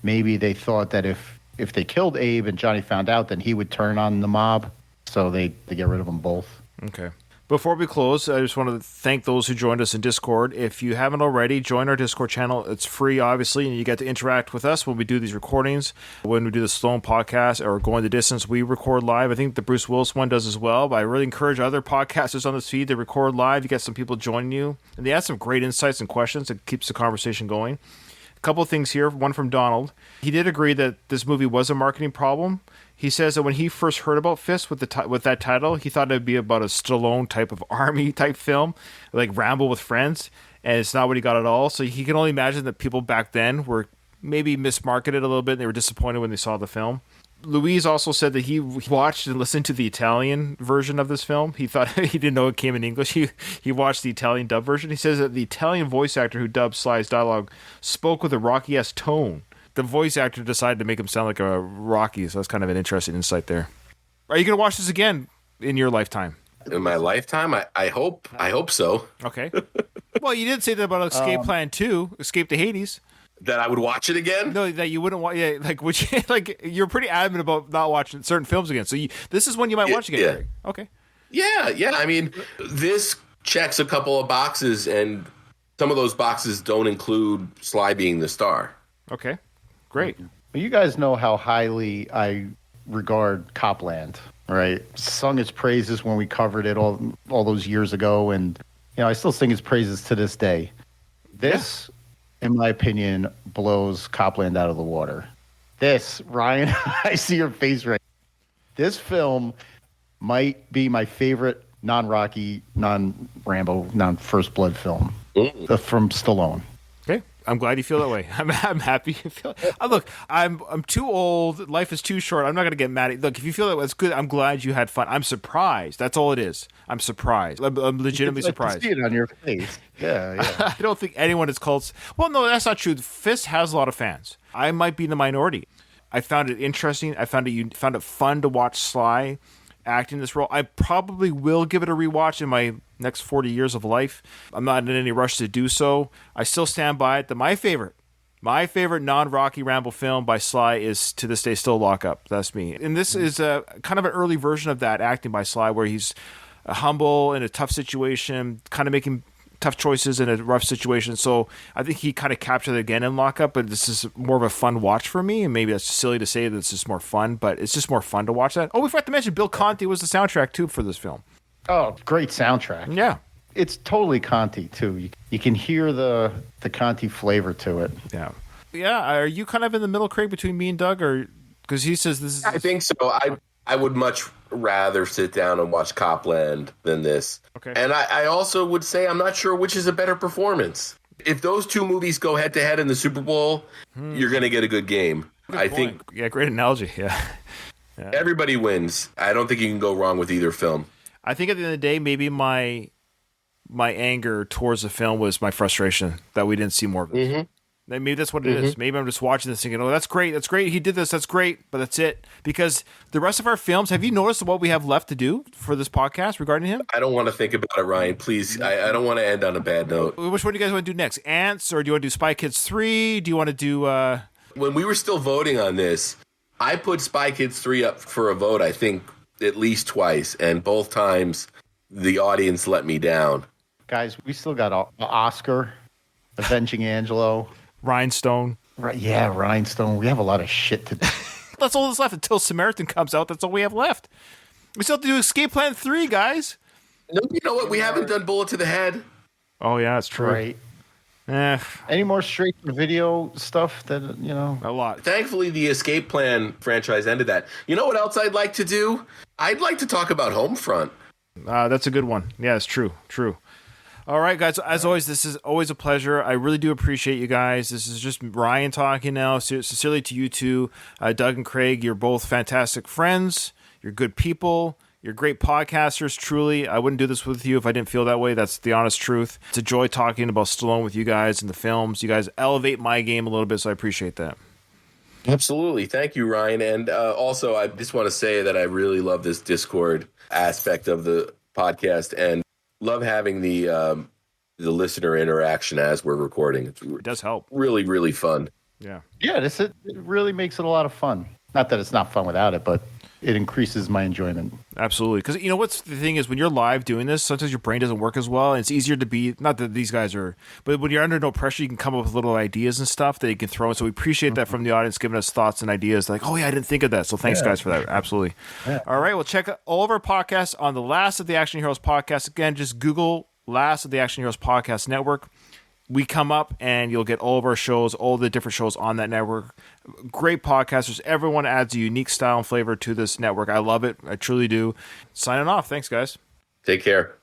maybe they thought that if they killed Abe and Johnny found out, then he would turn on the mob. So they get rid of them both. Okay. Before we close, I just want to thank those who joined us in Discord. If you haven't already, join our Discord channel. It's free, obviously, and you get to interact with us when we do these recordings. When we do the Stallone podcast or Going the Distance, we record live. I think the Bruce Willis one does as well, but I really encourage other podcasters on this feed to record live. You get some people joining you, and they ask some great insights and questions. It keeps the conversation going. A couple of things here. One from Donald. He did agree that this movie was a marketing problem. He says that when he first heard about F.I.S.T. with that title, he thought it would be about a Stallone type of army type film, like Rambo with friends, and it's not what he got at all. So he can only imagine that people back then were maybe mismarketed a little bit, and they were disappointed when they saw the film. Louise also said that he watched and listened to the Italian version of this film. He thought he didn't know it came in English. He watched the Italian dub version. He says that the Italian voice actor who dubbed Sly's dialogue spoke with a Rocky-esque tone. The voice actor decided to make him sound like a Rocky, so that's kind of an interesting insight there. Are you going to watch this again in your lifetime? In my lifetime, I hope so. Okay. Well, you did say that about Escape Plan 2, Escape to Hades. That I would watch it again? No, that you wouldn't watch. Yeah, like would you, like you're pretty adamant about not watching certain films again. So this is one you might watch again. Yeah. Greg. Okay. Yeah. I mean, this checks a couple of boxes, and some of those boxes don't include Sly being the star. Okay. Great. Well, you guys know how highly I regard Copland, right? Sung its praises when we covered it all those years ago, and I still sing its praises to this day. This, in my opinion, blows Copland out of the water. This, Ryan, I see your face right. This film might be my favorite non-Rocky, non-Rambo, non-First Blood film from Stallone. Okay. I'm glad you feel that way. I'm happy you feel it. Look, I'm too old. Life is too short. I'm not going to get mad at you. Look, if you feel that it's good, I'm glad you had fun. I'm surprised. That's all it is. I'm surprised. I'm legitimately surprised. I see it on your face. Yeah. I don't think anyone is called... Well, no, that's not true. F.I.S.T. has a lot of fans. I might be in the minority. I found it interesting. I found it fun to watch Sly acting this role. I probably will give it a rewatch in my next 40 years of life. I'm not in any rush to do so. I still stand by it that my favorite non-Rocky Rambo film by Sly is to this day still Lock Up. That's me. And this is a kind of an early version of that acting by Sly, where he's humble in a tough situation, kind of making tough choices in a rough situation. So I think he kind of captured it again in Lock Up, but this is more of a fun watch for me. And maybe that's silly to say that it's just more fun, but it's just more fun to watch that. Oh, we forgot to mention Bill Conti was the soundtrack too for this film. Oh, great soundtrack. Yeah. It's totally Conti too. You can hear the Conti flavor to it. Yeah. Yeah. Are you kind of in the middle, Craig, between me and Doug, or because he says this is... I think so. I would much rather sit down and watch Copland than this. Okay. And I also would say I'm not sure which is a better performance. If those two movies go head to head in the Super Bowl, you're going to get a good game. Good point. Yeah, great analogy. Yeah. Everybody wins. I don't think you can go wrong with either film. I think at the end of the day, maybe my anger towards the film was my frustration that we didn't see more of this. Mm-hmm. Maybe that's what it is. Maybe I'm just watching this thinking, oh, that's great. He did this. That's great. But that's it. Because the rest of our films, have you noticed what we have left to do for this podcast regarding him? I don't want to think about it, Ryan. Please. I don't want to end on a bad note. Which one do you guys want to do next? Ants, or do you want to do Spy Kids 3? Do you want to do... When we were still voting on this, I put Spy Kids 3 up for a vote, I think, at least twice. And both times, the audience let me down. Guys, we still got Oscar, Avenging Angelo... Rhinestone. Right, yeah, Rhinestone. We have a lot of shit to do. That's all that's left until Samaritan comes out. That's all we have left. We still have to do Escape Plan 3, guys. No, you know what? We haven't done Bullet to the Head. Oh, yeah, that's true. Right. Any more straight-to-video stuff that, A lot. Thankfully, the Escape Plan franchise ended that. You know what else I'd like to do? I'd like to talk about Homefront. That's a good one. Yeah, it's true. True. All right, guys. As always, this is always a pleasure. I really do appreciate you guys. This is just Ryan talking now. Sincerely to you two, Doug and Craig. You're both fantastic friends. You're good people. You're great podcasters. Truly, I wouldn't do this with you if I didn't feel that way. That's the honest truth. It's a joy talking about Stallone with you guys and the films. You guys elevate my game a little bit, so I appreciate that. Absolutely. Thank you, Ryan. And also, I just want to say that I really love this Discord aspect of the podcast and love having the listener interaction as we're recording. It does help. Really, really fun. Yeah. Yeah, it really makes it a lot of fun. Not that it's not fun without it, but it increases my enjoyment. Absolutely. Because what's the thing is when you're live doing this, sometimes your brain doesn't work as well. And it's easier to be, not that these guys are, but when you're under no pressure, you can come up with little ideas and stuff that you can throw in. So we appreciate that from the audience, giving us thoughts and ideas like, oh yeah, I didn't think of that. So thanks guys for that. Absolutely. Yeah. All right. Well, check out all of our podcasts on the Last of the Action Heroes podcast. Again, just Google Last of the Action Heroes podcast network. We come up and you'll get all of our shows, all the different shows on that network. Great podcasters. Everyone adds a unique style and flavor to this network. I love it. I truly do. Signing off. Thanks, guys. Take care.